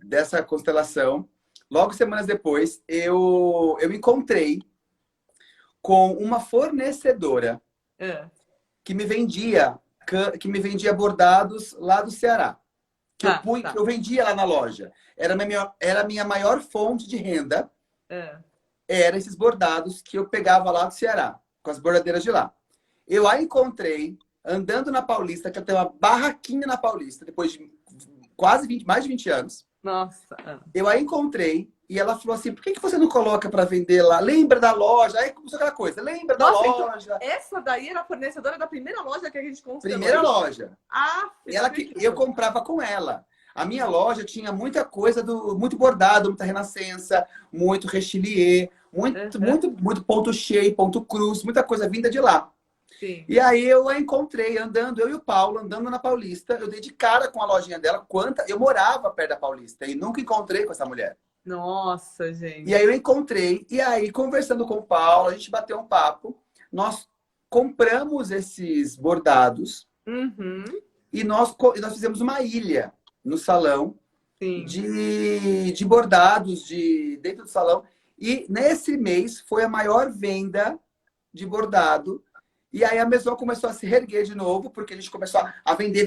dessa constelação, logo semanas depois, eu me encontrei com uma fornecedora que me vendia bordados lá do Ceará. Que eu vendia lá na loja. Era a minha maior fonte de renda. Era esses bordados que eu pegava lá do Ceará, com as bordadeiras de lá. Eu a encontrei andando na Paulista, que eu tenho uma barraquinha na Paulista, depois de mais de 20 anos. Nossa! Eu a encontrei e ela falou assim, por que você não coloca para vender lá? Lembra da loja? Aí começou aquela coisa, lembra da loja? Então, essa daí era a fornecedora da primeira loja que a gente construiu. Primeira loja. E eu comprava com ela. A minha loja tinha muita coisa muito bordado, muita renascença, muito rechilier, muito ponto cheio, ponto cruz, muita coisa vinda de lá. Sim. E aí eu a encontrei andando, eu e o Paulo, andando na Paulista. Eu dei de cara com a lojinha dela. Eu morava perto da Paulista e nunca encontrei com essa mulher. Nossa, gente. E aí eu encontrei, e aí conversando com o Paulo, a gente bateu um papo. Nós compramos esses bordados e nós fizemos uma ilha no salão de bordados dentro do salão. E nesse mês foi a maior venda de bordado. E aí a Maison começou a se reerguer de novo, porque a gente começou a vender.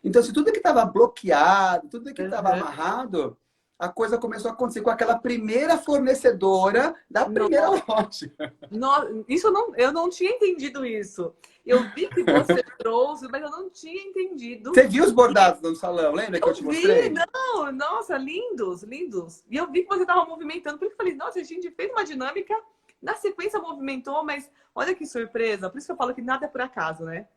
Então, se tudo que estava bloqueado, tudo que estava amarrado, a coisa começou a acontecer com aquela primeira fornecedora da primeira loja. Eu não tinha entendido isso. Eu vi que você trouxe, mas eu não tinha entendido. Você viu os bordados no salão? Lembra que eu te mostrei? Não, nossa, lindos, lindos. E eu vi que você estava movimentando, por isso que eu falei, nossa, a gente fez uma dinâmica, na sequência movimentou, mas olha que surpresa. Por isso que eu falo que nada é por acaso, né?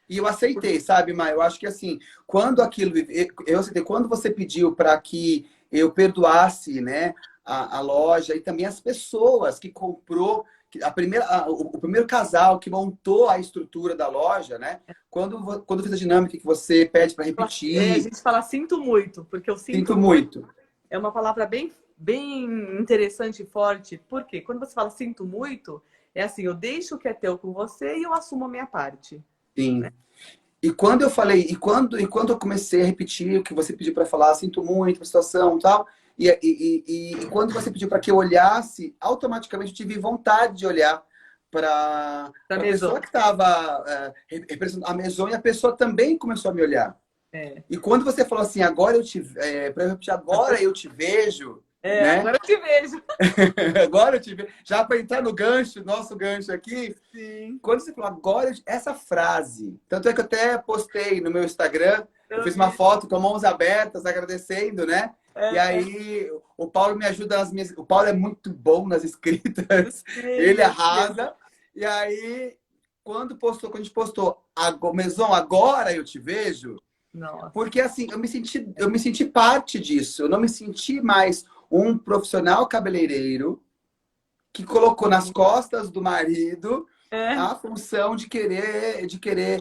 E eu aceitei, sabe, Mai? Eu acho que assim, quando você pediu para que eu perdoasse, né, a loja e também as pessoas que comprou, o primeiro casal que montou a estrutura da loja, né? Quando fez a dinâmica que você pede para repetir. A gente fala sinto muito, porque eu sinto muito. É uma palavra bem interessante e forte. Por quê? Quando você fala sinto muito, é assim, eu deixo o que é teu com você e eu assumo a minha parte. Sim. Né? E quando eu falei, quando eu comecei a repetir o que você pediu para falar, sinto muito a situação e tal, e quando você pediu para que eu olhasse, automaticamente eu tive vontade de olhar para a pessoa que estava representando a Maison, e a pessoa também começou a me olhar. E quando você falou assim, agora eu te vejo, né? Agora eu te vejo. Agora eu te vejo. Já para entrar no gancho, nosso gancho aqui. Sim. Quando você falou agora, essa frase. Tanto é que eu até postei no meu Instagram. Eu fiz uma foto com mãos abertas, agradecendo, né? E aí o Paulo me ajuda nas minhas. O Paulo é muito bom nas escritas. Ele arrasa. E aí, quando a gente postou Maison, agora eu te vejo. Nossa. Porque assim, eu me senti parte disso. Eu não me senti mais um profissional cabeleireiro que colocou nas costas do marido a função de querer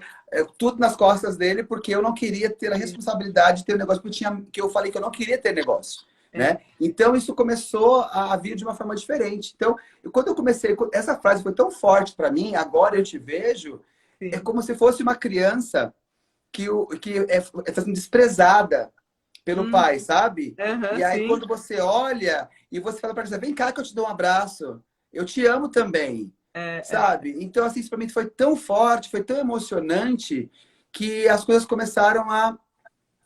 tudo nas costas dele, porque eu não queria ter a responsabilidade de ter um negócio que eu falei que eu não queria ter negócio. Né? Então isso começou a vir de uma forma diferente. Então, quando eu comecei, essa frase foi tão forte para mim, agora eu te vejo, é como se fosse uma criança que está sendo desprezada pelo pai, sabe? E aí, quando você olha e você fala para ela, vem cá que eu te dou um abraço. Eu te amo também. sabe? Então, assim, isso pra mim foi tão forte, foi tão emocionante, que as coisas começaram a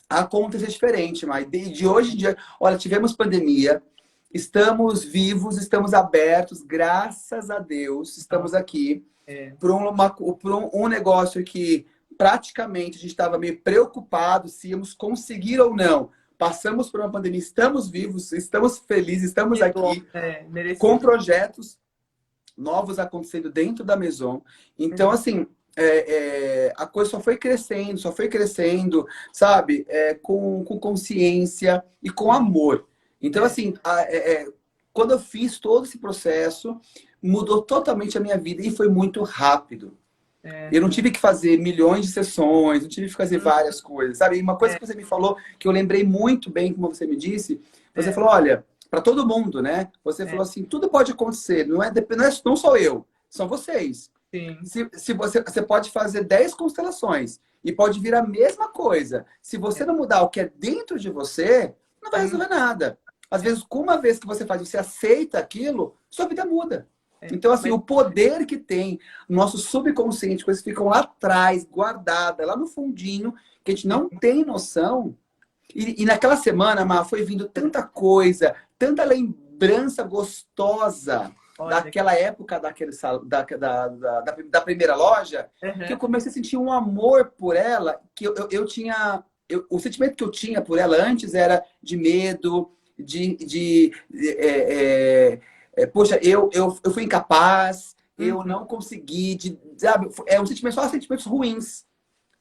acontecer diferente. Mas de hoje em dia, olha, tivemos pandemia, estamos vivos, estamos abertos, graças a Deus, estamos aqui É, por um negócio que praticamente a gente estava meio preocupado se íamos conseguir ou não. Passamos por uma pandemia, estamos vivos, estamos felizes, estamos que bom, aqui com merecido. projetos novos acontecendo dentro da Maison. Então, Uhum. assim, a coisa só foi crescendo, sabe? Com consciência e com amor. Então, É, assim, quando eu fiz todo esse processo, mudou totalmente a minha vida e foi muito rápido. é, Eu não tive que fazer milhões de sessões, não tive que fazer uhum, várias coisas, sabe? E uma coisa é, que você me falou, que eu lembrei muito bem, como você me disse, você é, falou, olha, para todo mundo, né? Você é, falou assim, tudo pode acontecer, não sou eu, são vocês. sim, Se você pode fazer 10 constelações e pode vir a mesma coisa. Se você é, não mudar o que é dentro de você, não vai hum, resolver nada. Às é, vezes, com uma vez que você faz, você aceita aquilo, sua vida muda. é. Então, assim, Mas o poder que tem no nosso subconsciente, coisas que ficam lá atrás, guardadas, lá no fundinho, que a gente não tem noção. E naquela semana, Mar, foi vindo tanta coisa, tanta lembrança gostosa olha, daquela época da primeira loja, que eu uhum, comecei a sentir um amor por ela, que eu tinha. O sentimento que eu tinha por ela antes era de medo, de poxa, eu fui incapaz, eu uhum, não consegui, sabe? Só sentimentos ruins. sim.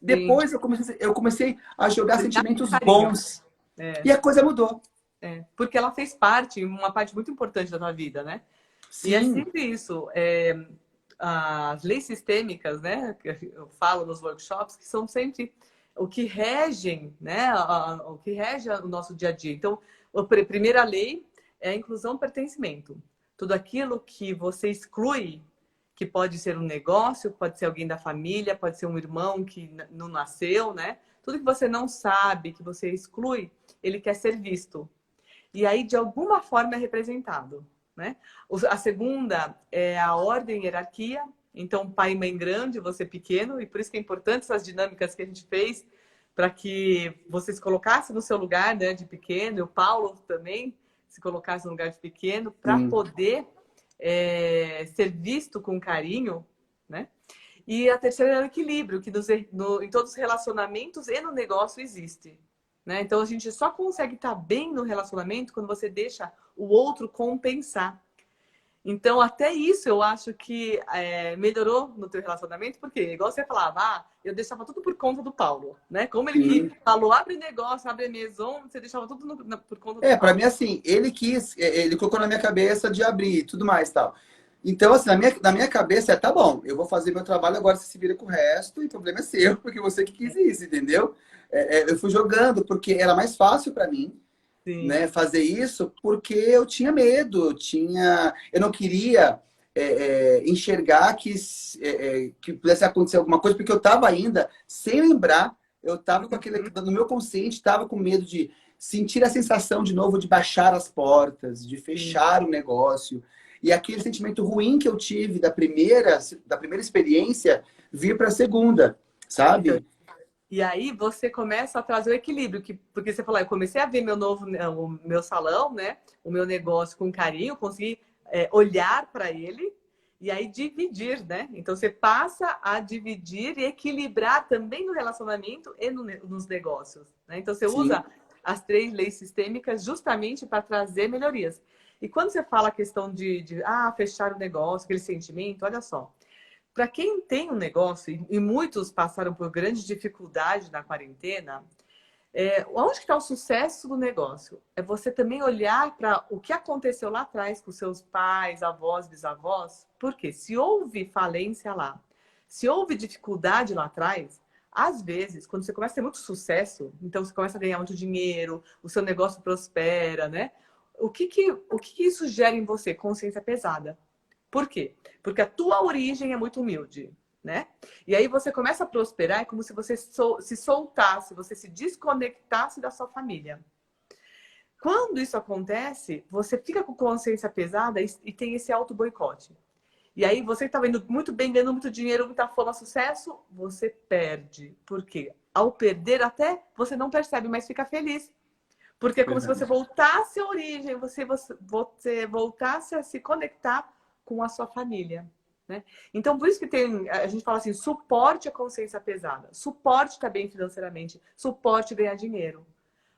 Depois eu comecei a jogar Você já tem sentimentos carinho. bons. É, E a coisa mudou. porque ela fez parte, uma parte muito importante da tua vida, né? E é Sim, sempre isso. As leis sistêmicas, né? Que eu falo nos workshops, que são sempre o que regem, né? O que rege o nosso dia a dia. Então, a primeira lei é a inclusão e pertencimento. Tudo aquilo que você exclui, que pode ser um negócio, pode ser alguém da família, pode ser um irmão que não nasceu, né? Tudo que você não sabe, que você exclui, ele quer ser visto. E aí, de alguma forma, é representado, né? A segunda é a ordem e hierarquia. Então, pai e mãe grande, você pequeno. E por isso que é importante essas dinâmicas que a gente fez para que você se colocasse no seu lugar, né, de pequeno. E o Paulo também se colocasse no lugar de pequeno para sim, poder ser visto com carinho, né? E a terceira é o equilíbrio, que em todos os relacionamentos e no negócio existe. Né? Então a gente só consegue estar bem no relacionamento quando você deixa o outro compensar. Então, até isso eu acho que melhorou no teu relacionamento, porque, igual você falava, eu deixava tudo por conta do Paulo, né? Como ele que sim. falou, abre negócio, abre maison, você deixava tudo por conta do Para Paulo. mim, assim, ele colocou na minha cabeça de abrir e tudo mais tal. Então, assim, na minha cabeça tá bom, eu vou fazer meu trabalho agora, você se vira com o resto, e o problema é seu, porque você que quis isso, entendeu? Eu fui jogando, porque era mais fácil para mim, né, Sim, fazer isso porque eu tinha medo, eu não queria enxergar que pudesse acontecer alguma coisa, porque eu estava ainda sem lembrar, eu estava com aquele, uhum, no meu consciente, estava com medo de sentir a sensação de novo de baixar as portas, de sim. fechar o negócio. E aquele sentimento ruim que eu tive da primeira experiência vir para a segunda, Então, sabe? e aí você começa a trazer o equilíbrio, porque você falou, eu comecei a ver o meu salão, né? O meu negócio com carinho, consegui olhar para ele e aí dividir, né? Então você passa a dividir e equilibrar também no relacionamento e nos negócios, né? Então você usa Sim, as três leis sistêmicas justamente para trazer melhorias. E quando você fala a questão de fechar o negócio, aquele sentimento, olha só. Para quem tem um negócio, e muitos passaram por grande dificuldade na quarentena, onde que está o sucesso do negócio? É você também olhar para o que aconteceu lá atrás com seus pais, avós, bisavós. Porque se houve falência lá, se houve dificuldade lá atrás, às vezes, quando você começa a ter muito sucesso, então você começa a ganhar muito dinheiro, o seu negócio prospera, né? O que que isso gera em você? Consciência pesada. Por quê? Porque a tua origem é muito humilde, né? E aí você começa a prosperar, é como se você se soltasse, você se desconectasse da sua família. Quando isso acontece, você fica com consciência pesada e tem esse auto-boicote. E aí, você que estava indo muito bem, ganhando muito dinheiro, muita fama, sucesso, você perde. Por quê? Ao perder, até você não percebe, mas fica feliz. Porque é como se você Verdade. voltasse à origem, você voltasse a se conectar com a sua família, né? Então, por isso que a gente fala assim, suporte a consciência pesada, suporte estar bem financeiramente, suporte ganhar dinheiro.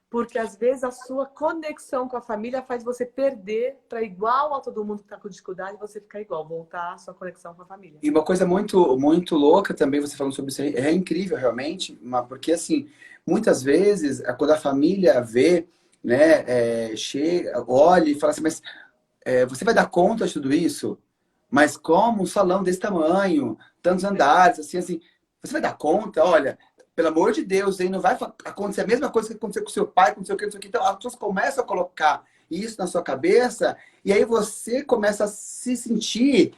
Porque às vezes a sua conexão com a família faz você perder para igual a todo mundo que está com dificuldade, você ficar igual, voltar à sua conexão com a família. E uma coisa muito louca também, você falando sobre isso aí, é incrível realmente, mas porque assim, muitas vezes, quando a família vê, né, chega, olha e fala assim, mas você vai dar conta de tudo isso? Mas como um salão desse tamanho, tantos andares, assim, você vai dar conta? Olha, pelo amor de Deus, aí não vai acontecer a mesma coisa que aconteceu com seu pai, com não sei o que, não sei o que. Então, as pessoas começam a colocar isso na sua cabeça e aí você começa a se sentir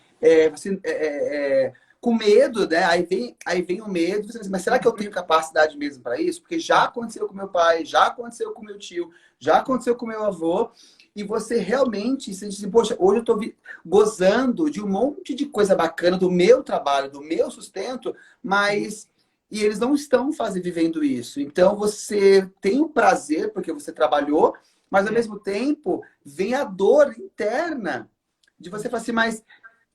com medo, né? Aí vem o medo, você diz, mas será que eu tenho capacidade mesmo para isso? Porque já aconteceu com meu pai, já aconteceu com meu tio, já aconteceu com meu avô, e você realmente se diz assim, poxa, hoje eu estou gozando de um monte de coisa bacana do meu trabalho, do meu sustento, mas e eles não estão vivendo isso. Então você tem o prazer porque você trabalhou, mas ao mesmo tempo vem a dor interna de você falar assim, mas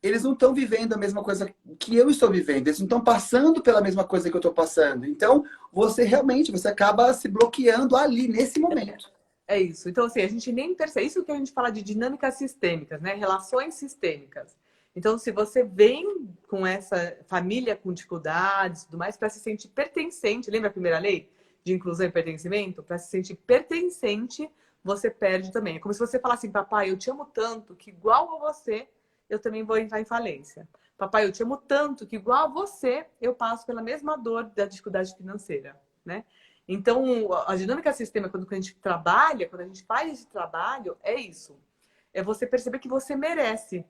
eles não estão vivendo a mesma coisa que eu estou vivendo, eles não estão passando pela mesma coisa que eu estou passando. Então você acaba se bloqueando ali nesse momento. É isso. Então, assim, a gente nem percebe. Isso que a gente fala de dinâmicas sistêmicas, né? Relações sistêmicas. Então, se você vem com essa família com dificuldades e tudo mais, para se sentir pertencente, lembra a primeira lei de inclusão e pertencimento? Para se sentir pertencente, você perde também. É como se você falasse assim, papai, eu te amo tanto que igual a você, eu também vou entrar em falência. Papai, eu te amo tanto que igual a você, eu passo pela mesma dor da dificuldade financeira, né? Então, a dinâmica sistêmica, quando a gente trabalha, quando a gente faz esse trabalho, é isso. É você perceber que você merece.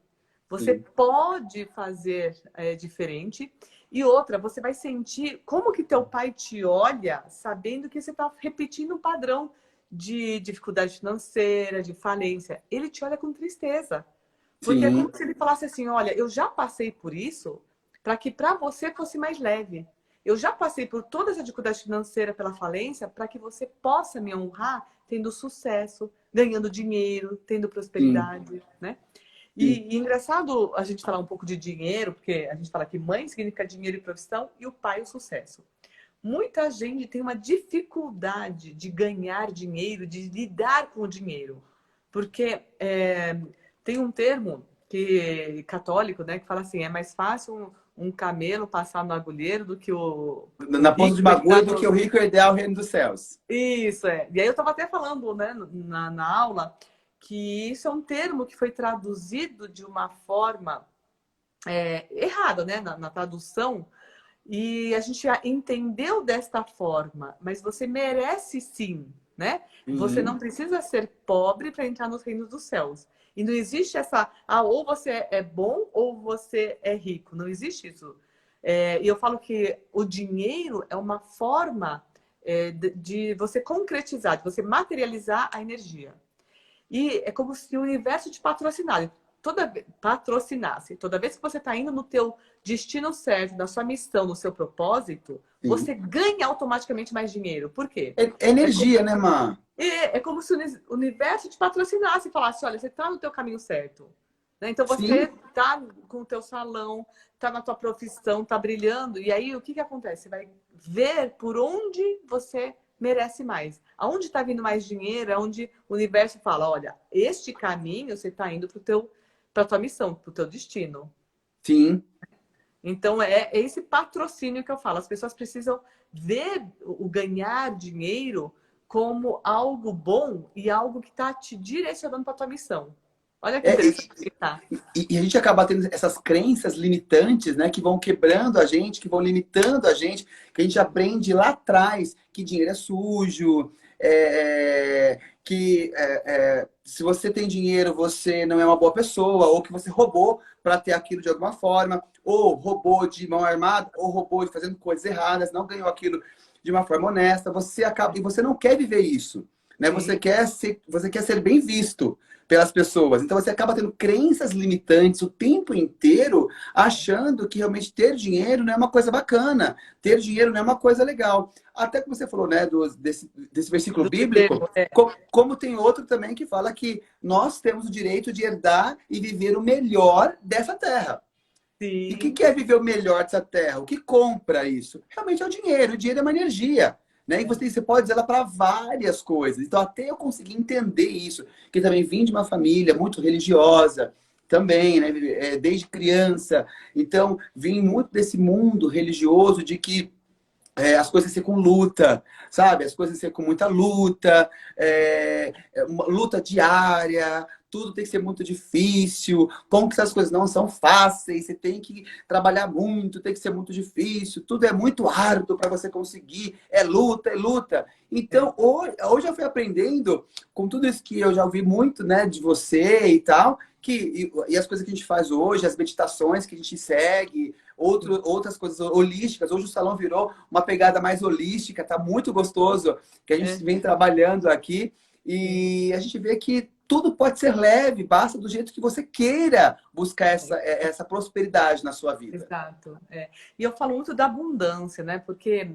Você Sim. pode fazer diferente. E outra, você vai sentir como que teu pai te olha, sabendo que você está repetindo um padrão de dificuldade financeira, de falência. Ele te olha com tristeza. Porque é como Sim. se ele falasse assim, olha, eu já passei por isso para que para você fosse mais leve. Eu já passei por toda essa dificuldade financeira pela falência para que você possa me honrar tendo sucesso, ganhando dinheiro, tendo Sim. prosperidade, né? Sim. E engraçado a gente falar um pouco de dinheiro, porque a gente fala que mãe significa dinheiro e profissão e o pai o sucesso. Muita gente tem uma dificuldade de ganhar dinheiro, de lidar com o dinheiro. Porque tem um termo católico, né, que fala assim, é mais fácil um camelo passar no agulheiro do que o Na ponta de rico uma entrar agulha do que o no... rico herdar o reino dos céus. Isso, é. E aí eu estava até falando, né, na aula, que isso é um termo que foi traduzido de uma forma errada, né, na tradução, e a gente já entendeu desta forma, mas você merece sim, né? Você não Sim. precisa ser pobre para entrar nos reinos dos céus. E não existe essa, ou você é bom ou você é rico. Não existe isso. E eu falo que o dinheiro é uma forma de você concretizar, de você materializar a energia. E é como se o universo te patrocinasse. Patrocinasse. Toda vez que você está indo no teu destino certo, na sua missão, no seu propósito, Sim. você ganha automaticamente mais dinheiro. Por quê? É É como, energia, né, Má? é como se o universo te patrocinasse e falasse, olha, você está no teu caminho certo. Né? Então você Sim. está com o teu salão, está na tua profissão, está brilhando. E aí o que acontece? Você vai ver por onde você merece mais. Aonde está vindo mais dinheiro, é onde o universo fala, olha, este caminho você está indo para a tua missão, para o teu destino. Sim. Então, é esse patrocínio que eu falo. As pessoas precisam ver o ganhar dinheiro como algo bom e algo que está te direcionando para a tua missão. Olha que É, interessante que tá. e a gente acaba tendo essas crenças limitantes, né, que vão quebrando a gente, que vão limitando a gente, que a gente aprende lá atrás que dinheiro é sujo, se você tem dinheiro, você não é uma boa pessoa, ou que você roubou para ter aquilo de alguma forma, ou roubou de mão armada, ou roubou de fazendo coisas erradas, não ganhou aquilo de uma forma honesta, e você não quer viver isso, né? Sim, Você quer ser bem visto pelas pessoas. Então você acaba tendo crenças limitantes o tempo inteiro achando que realmente ter dinheiro não é uma coisa bacana, ter dinheiro não é uma coisa legal. Até como você falou, né, desse versículo Do bíblico, dinheiro, é. como tem outro também que fala que nós temos o direito de herdar e viver o melhor dessa terra. E quem Sim. quer viver o melhor dessa terra? O que compra isso? Realmente é o dinheiro. O dinheiro é uma energia. Né? E você pode usar ela para várias coisas. Então, até eu conseguir entender isso, que também vim de uma família muito religiosa, também, né? Desde criança. Então, vim muito desse mundo religioso de que as coisas ser com luta, sabe? As coisas ser com muita luta, uma luta diária, tudo tem que ser muito difícil, como que essas coisas não são fáceis, você tem que trabalhar muito, tem que ser muito difícil, tudo é muito árduo para você conseguir, é luta, é luta. Então, hoje eu fui aprendendo, com tudo isso que eu já ouvi muito, né, de você e tal, e as coisas que a gente faz hoje, as meditações que a gente segue, outras coisas holísticas. Hoje o salão virou uma pegada mais holística, tá muito gostoso, que a gente vem trabalhando aqui. E a gente vê que tudo pode ser leve, basta do jeito que você queira buscar essa prosperidade na sua vida. Exato. E eu falo muito da abundância, né? Porque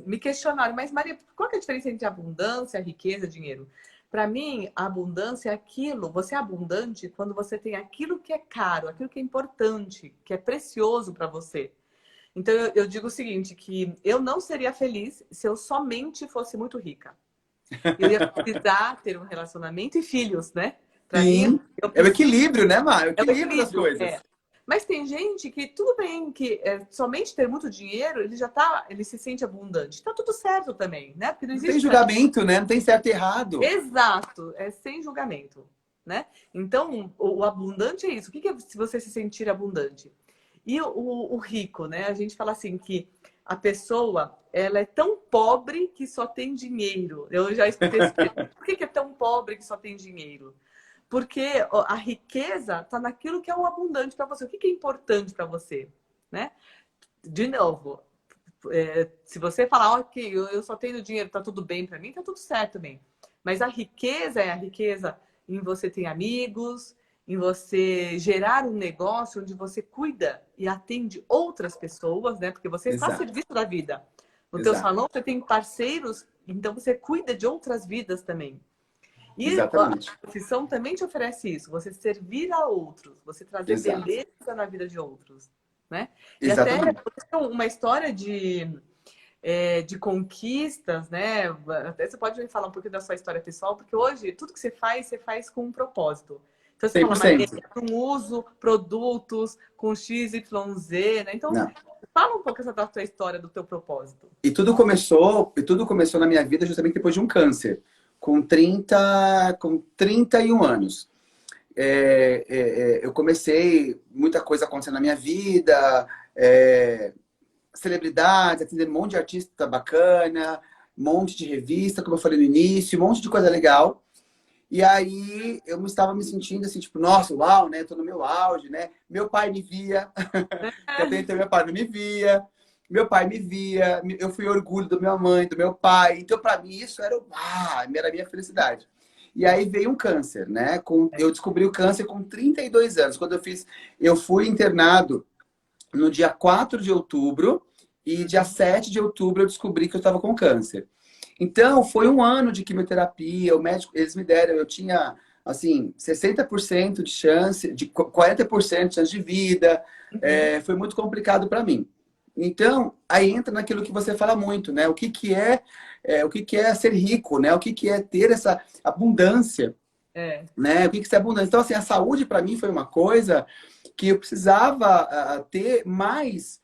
me questionaram, mas Maria, qual que é a diferença entre abundância, riqueza e dinheiro? Para mim, a abundância é aquilo, você é abundante quando você tem aquilo que é caro, aquilo que é importante, que é precioso para você. Então, eu digo o seguinte, que eu não seria feliz se eu somente fosse muito rica. Eu ia precisar ter um relacionamento e filhos, né? Para mim, Sim, é o equilíbrio, né, Mar? É o é o equilíbrio das equilíbrio. coisas. Mas tem gente que tudo bem, que somente ter muito dinheiro, ele se sente abundante. Tá tudo certo também, né? Porque não Não tem existe julgamento, né? Não tem certo e errado. Exato, é sem julgamento, né? Então, o abundante é isso. O que é se você se sentir abundante? E o rico, né? A gente fala assim que a pessoa, ela é tão pobre que só tem dinheiro. Eu já escutei esse termo. Por que é tão pobre que só tem dinheiro? Porque a riqueza está naquilo que é o abundante para você. O que é importante para você, né? De novo, se você falar, ok, eu só tenho dinheiro, tá tudo bem para mim, tá tudo certo também. Mas a riqueza é a riqueza em você ter amigos, em você gerar um negócio onde você cuida e atende outras pessoas, né? Porque você está a Exato, serviço da vida. No teu exato, salão você tem parceiros, então você cuida de outras vidas também. E a exatamente. profissão também te oferece isso, você servir a outros, você trazer Exato, beleza na vida de outros, né? E até exatamente. uma história de conquistas, né? Até você pode me falar um pouquinho da sua história pessoal, porque hoje tudo que você faz com um propósito. Então você cem por fala, Maria, cento. eu não uso produtos com XYZ, né? Então, Não. fala um pouco da tua história, do teu propósito. E tudo começou na minha vida justamente depois de um câncer, com 31 anos. Eu comecei muita coisa acontecendo na minha vida, celebridades, atendendo um monte de artista bacana, um monte de revista, como eu falei no início, um monte de coisa legal. E aí eu estava me sentindo assim, tipo, nossa, uau, né? Eu tô no meu auge, né? Meu pai me via, que até então meu pai não me via. Meu pai me via, eu fui orgulho da minha mãe, do meu pai. Então, para mim, isso era a minha felicidade. E aí veio um câncer, né? Eu descobri o câncer com 32 anos. Quando eu fui internado no dia 4 de outubro e dia 7 de outubro eu descobri que eu estava com câncer. Então, foi um ano de quimioterapia, o médico, eles me deram, eu tinha, assim, 60% de chance, de 40% de chance de vida, foi muito complicado para mim. Então, aí entra naquilo que você fala muito, né? O que é ser rico, né? O que é ter essa abundância, É. né? O que é ser abundância? Então, assim, a saúde para mim foi uma coisa que eu precisava ter mais.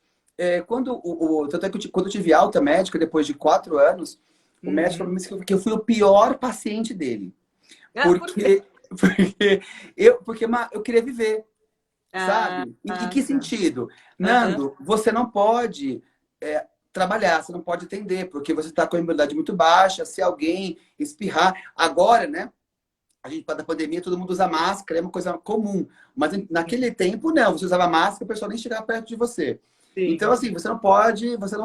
Tanto é que quando eu tive alta médica, depois de 4 anos, o médico falou que eu fui o pior paciente dele. Por quê? Porque, porque eu queria viver, sabe? Em que Tá. sentido? Aham. Nando, você não pode trabalhar, você não pode atender, porque você está com a imunidade muito baixa. Se alguém espirrar. Agora, né? A gente, da pandemia, todo mundo usa máscara, é uma coisa comum. Mas naquele tempo, não. Você usava máscara, o pessoal nem chegava perto de você. Então, Sim. assim, você não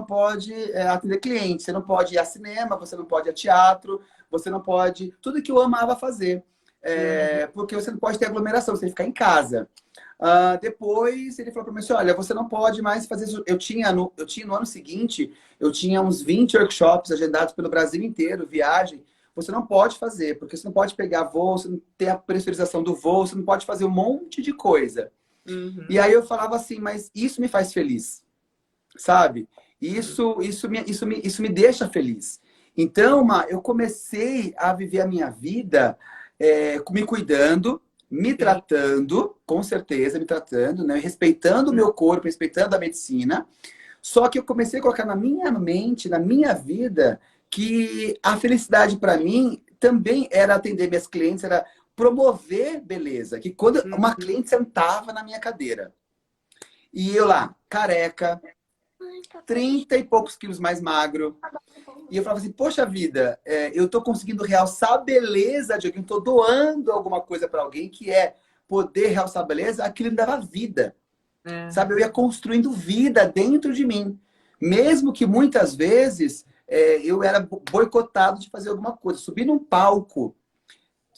pode atender cliente, você não pode ir a cinema, você não pode ir a teatro, você não pode... Tudo que eu amava fazer. Uhum. Porque você não pode ter aglomeração, você tem que ficar em casa. Depois ele falou para mim assim, olha, você não pode mais fazer isso. Eu tinha no ano seguinte, eu tinha uns 20 workshops agendados pelo Brasil inteiro, viagem. Você não pode fazer, porque você não pode pegar voo, você não tem a pressurização do voo, você não pode fazer um monte de coisa. E Uhum. aí eu falava assim, mas isso me faz feliz, sabe? Isso me deixa feliz. Então, eu comecei a viver a minha vida me cuidando, me Sim. tratando, com certeza, me tratando, né? Respeitando o Uhum. meu corpo, respeitando a medicina. Só que eu comecei a colocar na minha mente, na minha vida, que a felicidade para mim também era atender minhas clientes, era promover beleza. Que quando uma Uhum. cliente sentava na minha cadeira e eu lá, careca, 30 e poucos quilos mais magro, e eu falava assim, poxa vida, eu tô conseguindo realçar a beleza de alguém, tô doando alguma coisa para alguém que é poder realçar a beleza, aquilo me dava vida. Sabe? Eu Uhum. ia construindo vida dentro de mim. Mesmo que muitas vezes eu era boicotado de fazer alguma coisa. Subir num palco.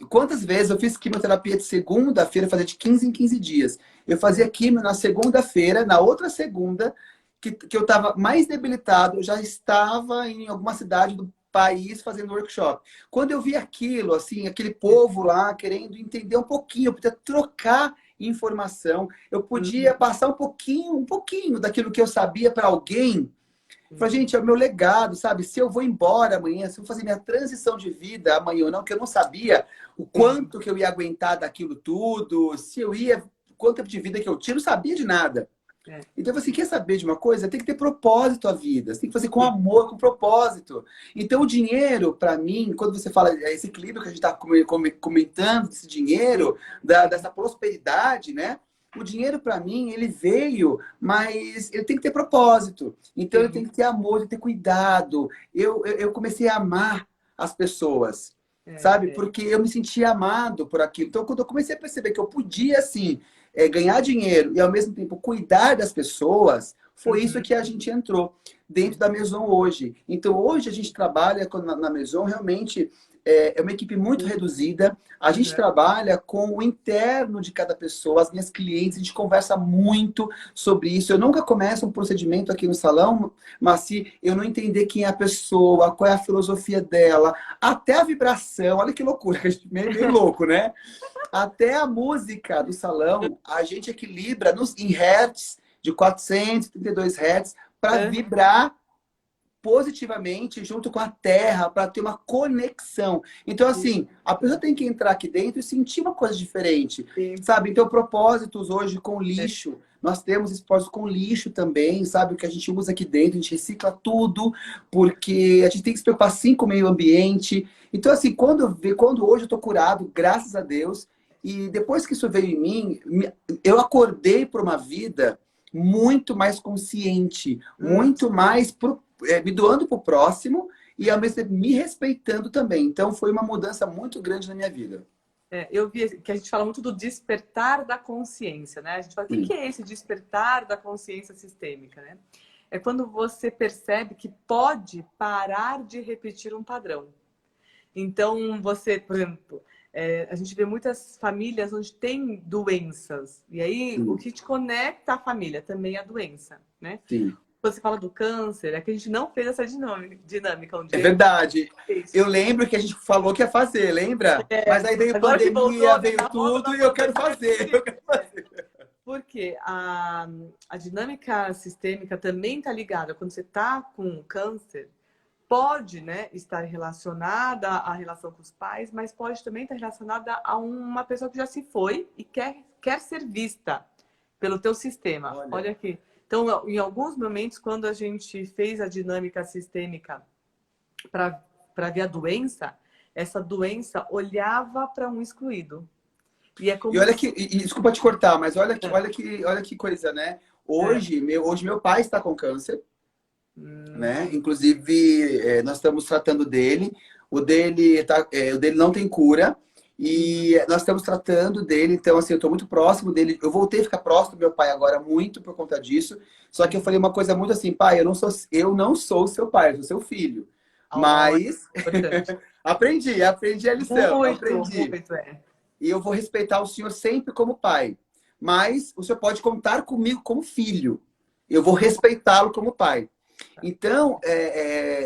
Quantas vezes eu fiz quimioterapia de segunda-feira, fazia de 15 em 15 dias. Eu fazia quimio na segunda-feira, na outra segunda, que eu estava mais debilitado, eu já estava em alguma cidade do país fazendo workshop. Quando eu vi aquilo, assim, aquele povo lá querendo entender um pouquinho, eu podia trocar informação, eu podia Uhum. passar um pouquinho daquilo que eu sabia para alguém. Falei, Uhum. gente, é o meu legado, sabe? Se eu vou embora amanhã, se eu vou fazer minha transição de vida amanhã ou não, que eu não sabia o Sim. quanto que eu ia aguentar daquilo tudo, se eu ia, quanto tempo de vida que eu tinha, não sabia de nada. É. Então, você quer saber de uma coisa? Tem que ter propósito a vida. Você tem que fazer com Sim. amor, com propósito. Então, o dinheiro, para mim, quando você fala esse equilíbrio que a gente está comentando, desse Sim. dinheiro, Sim. dessa prosperidade, né? O dinheiro, para mim, ele veio, mas ele tem que ter propósito. Então, ele tem Sim. que ter amor, tem que ter cuidado. Eu comecei a amar as pessoas, É, sabe? é. Porque eu me sentia amado por aquilo. Então, quando eu comecei a perceber que eu podia, assim, ganhar dinheiro e ao mesmo tempo cuidar das pessoas, foi isso Uhum. que a gente entrou dentro da Maison hoje. Então hoje a gente trabalha na Maison realmente é uma equipe muito reduzida. A gente Uhum. trabalha com o interno de cada pessoa, as minhas clientes, a gente conversa muito sobre isso. Eu nunca começo um procedimento aqui no salão, mas se eu não entender quem é a pessoa, qual é a filosofia dela, até a vibração, olha que loucura, meio louco, né? Até a música do salão, a gente equilibra em hertz, de 432 hertz, para Uhum. vibrar positivamente junto com a terra, para ter uma conexão. Então, assim, a pessoa tem que entrar aqui dentro e sentir uma coisa diferente, Sim. sabe? Então, propósitos hoje com É. lixo. Nós temos propósitos com lixo também, sabe? O que a gente usa aqui dentro, a gente recicla tudo, porque a gente tem que se preocupar sim com o meio ambiente. Então, assim, quando hoje eu tô curado, graças a Deus, e depois que isso veio em mim, eu acordei para uma vida muito mais consciente, muito mais me doando para o próximo e ao mesmo tempo me respeitando também. Então foi uma mudança muito grande na minha vida. Eu vi que a gente fala muito do despertar da consciência, né? A gente fala, o que Sim. que é esse despertar da consciência sistêmica, né? É quando você percebe que pode parar de repetir um padrão. Então, você, por exemplo, a gente vê muitas famílias onde tem doenças. E aí, o Sim, que te conecta à família também é a doença, né? sim. Quando você fala do câncer, é que a gente não fez essa dinâmica um É dia. verdade. Fez. Eu lembro que a gente falou que ia fazer, lembra? Mas aí veio Agora que pandemia, voltou, né? veio Na volta tudo da e eu quero pandemia, fazer. Eu quero fazer. porque a dinâmica sistêmica também está ligada. Quando você está com câncer, pode, né, estar relacionada à relação com os pais, mas pode também estar relacionada a uma pessoa que já se foi e quer ser vista pelo teu sistema. Olha, Olha aqui. Então, em alguns momentos, quando a gente fez a dinâmica sistêmica para ver a doença, essa doença olhava para um excluído. E é e como olha se... que, desculpa te cortar, mas olha que coisa, né? É. Hoje meu pai está com câncer, né? Hum. Inclusive, nós estamos tratando dele. O dele não tem cura. Uhum. E nós estamos tratando dele. Então, assim, eu estou muito próximo dele. Eu voltei a ficar próximo do meu pai agora muito por conta disso. Só que eu falei uma coisa muito assim, pai, eu não sou seu pai, eu sou seu filho. Oh, Mas importante. aprendi a lição, Muito, aprendi. muito, é. E eu vou respeitar o senhor sempre como pai. mas o senhor pode contar comigo como filho. Eu vou respeitá-lo como pai. Então,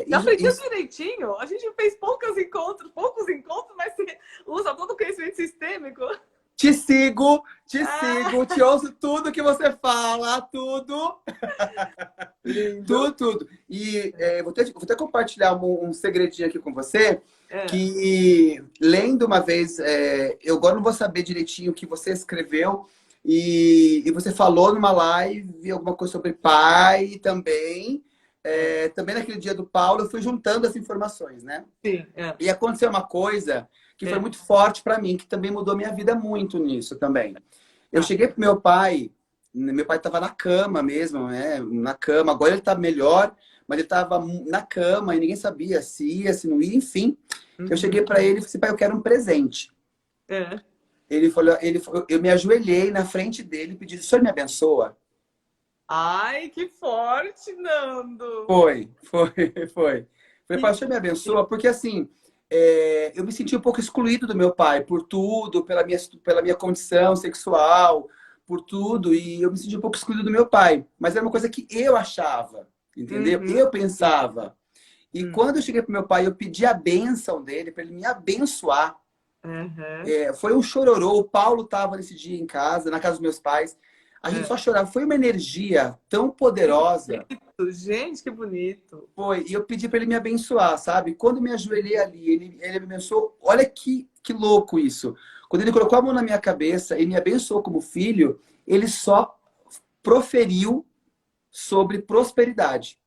Já aprendeu direitinho? A gente fez poucos encontros, mas você usa todo o conhecimento sistêmico. Te sigo, te ouço tudo que você fala, tudo. Tudo. E vou até compartilhar um segredinho aqui com você, que lendo uma vez, eu agora não vou saber direitinho o que você escreveu, e você falou numa live alguma coisa sobre pai também. Também naquele dia do Paulo, eu fui juntando as informações, né? Sim. E aconteceu uma coisa que foi muito forte para mim, que também mudou minha vida muito nisso também. Eu cheguei pro meu pai estava na cama mesmo, né? Na cama. Agora ele tá melhor, mas ele estava na cama e ninguém sabia se ia, se não ia, enfim. Eu cheguei para ele e falei assim, pai, eu quero um presente. Ele falou, eu me ajoelhei na frente dele e pedi, o senhor me abençoa? Ai, que forte, Nando! Foi. Falei, pai, o senhor me abençoa? Porque assim, eu me senti um pouco excluído do meu pai, por tudo, pela minha condição sexual, por tudo, e eu me senti um pouco excluído do meu pai. Mas era uma coisa que eu achava, entendeu? Eu pensava. E quando eu cheguei pro meu pai, eu pedi a bênção dele, para ele me abençoar. Foi um chororô. O Paulo estava nesse dia em casa, na casa dos meus pais. A gente só chorava. Foi uma energia tão poderosa. Que bonito. Gente, que bonito. Foi. E eu pedi para ele me abençoar, sabe? Quando eu me ajoelhei ali, ele me abençoou. Olha que louco isso. Quando ele colocou a mão na minha cabeça e me abençoou como filho, ele só proferiu sobre prosperidade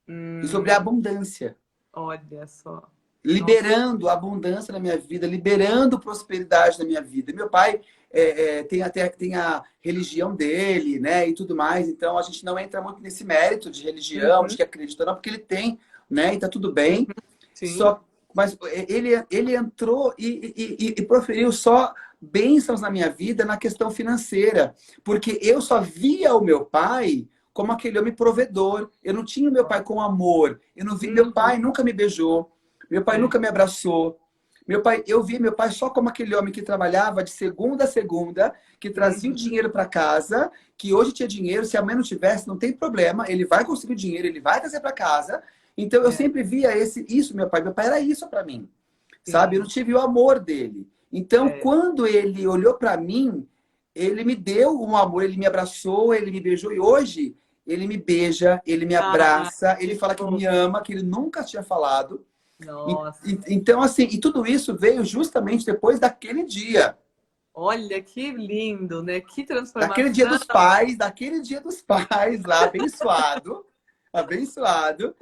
e sobre abundância. Olha só. Liberando abundância na minha vida, liberando prosperidade na minha vida. Meu pai tem a religião dele, né, e tudo mais. Então a gente não entra muito nesse mérito de religião, de que acredita não, porque ele tem, né, e tá tudo bem. Mas ele entrou e proferiu só bênçãos na minha vida na questão financeira, porque eu só via o meu pai como aquele homem provedor. Eu não tinha o meu pai com amor. Eu não vi meu pai nunca me beijou. Meu pai nunca me abraçou. Eu vi meu pai só como aquele homem que trabalhava de segunda a segunda, que trazia o dinheiro para casa, que hoje tinha dinheiro, se a mãe não tivesse, não tem problema, ele vai conseguir o dinheiro, ele vai trazer para casa. Então eu sempre via isso, meu pai. Meu pai era isso para mim, sabe? Eu não tive o amor dele. Então quando ele olhou para mim, ele me deu um amor, ele me abraçou, ele me beijou e hoje ele me beija, ele me abraça, ele fala que me ama, que ele nunca tinha falado. Nossa. Então, assim, e tudo isso veio justamente depois daquele dia. Olha, que lindo, né? Que transformação. Daquele dia dos pais lá, abençoado. Abençoado.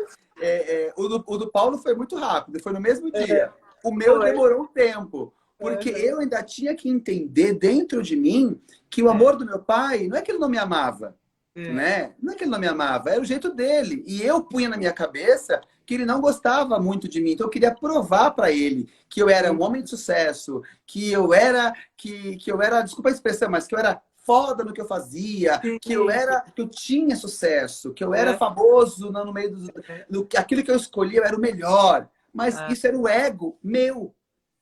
O do Paulo foi muito rápido, foi no mesmo dia. O meu demorou um tempo. Porque eu ainda tinha que entender dentro de mim que o amor do meu pai não é que ele não me amava. Né? Não é que ele não me amava, era o jeito dele. E eu punha na minha cabeça que ele não gostava muito de mim. Então eu queria provar para ele que eu era um homem de sucesso, que eu era, desculpa a expressão, mas que eu era foda no que eu fazia, que eu tinha sucesso, que eu era famoso no meio aquilo que eu escolhia, eu era o melhor. Mas isso era o ego meu.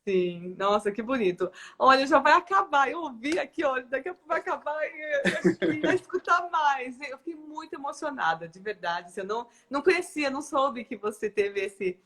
Sim, nossa, que bonito. Olha, já vai acabar. Eu ouvi aqui, olha, daqui a pouco vai acabar e eu ia escutar mais. Eu fiquei muito emocionada, de verdade. Eu não conhecia, não soube que você teve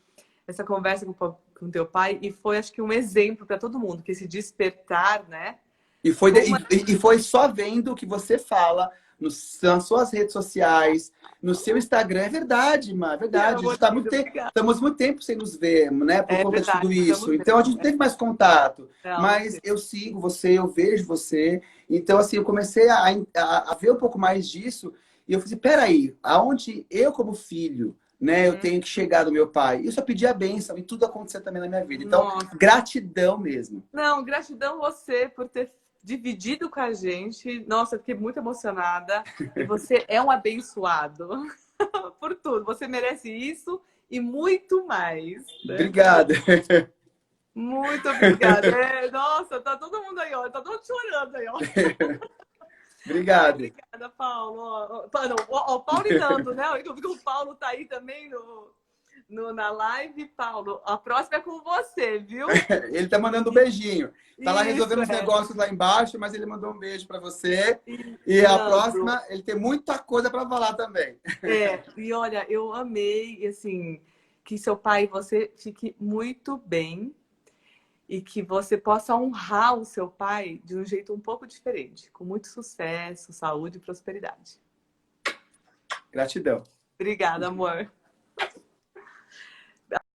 essa conversa com teu pai e foi, acho que, um exemplo para todo mundo, que esse despertar, né? E foi só vendo o que você fala nas suas redes sociais, no seu Instagram. É verdade, mano. É verdade. Estamos muito tempo sem nos ver, né? Por conta de tudo isso. Então a gente não teve mais contato. Mas eu sigo você, eu vejo você. Então, assim, eu comecei a ver um pouco mais disso. E eu falei, peraí, aonde eu, como filho, né, eu tenho que chegar do meu pai. Eu só pedi a bênção e tudo aconteceu também na minha vida. Então, gratidão mesmo. Não, gratidão você por ter dividido com a gente. Nossa, eu fiquei muito emocionada. E você é um abençoado por tudo. Você merece isso e muito mais. Né? Obrigada. Muito obrigada. Nossa, tá todo mundo aí, ó. Tá todo mundo chorando aí, ó. Obrigado. Obrigada, Paulo. Paulo e Nando, né? Eu vi que o Paulo tá aí também na live, Paulo. A próxima é com você, viu? Ele tá mandando um beijinho. Tá lá Isso, resolvendo os é. negócios lá embaixo, mas ele mandou um beijo para você. E a Mando. próxima, ele tem muita coisa para falar também. E olha, eu amei, assim, que seu pai e você fique muito bem e que você possa honrar o seu pai de um jeito um pouco diferente, com muito sucesso, saúde e prosperidade. Gratidão. Obrigada, amor.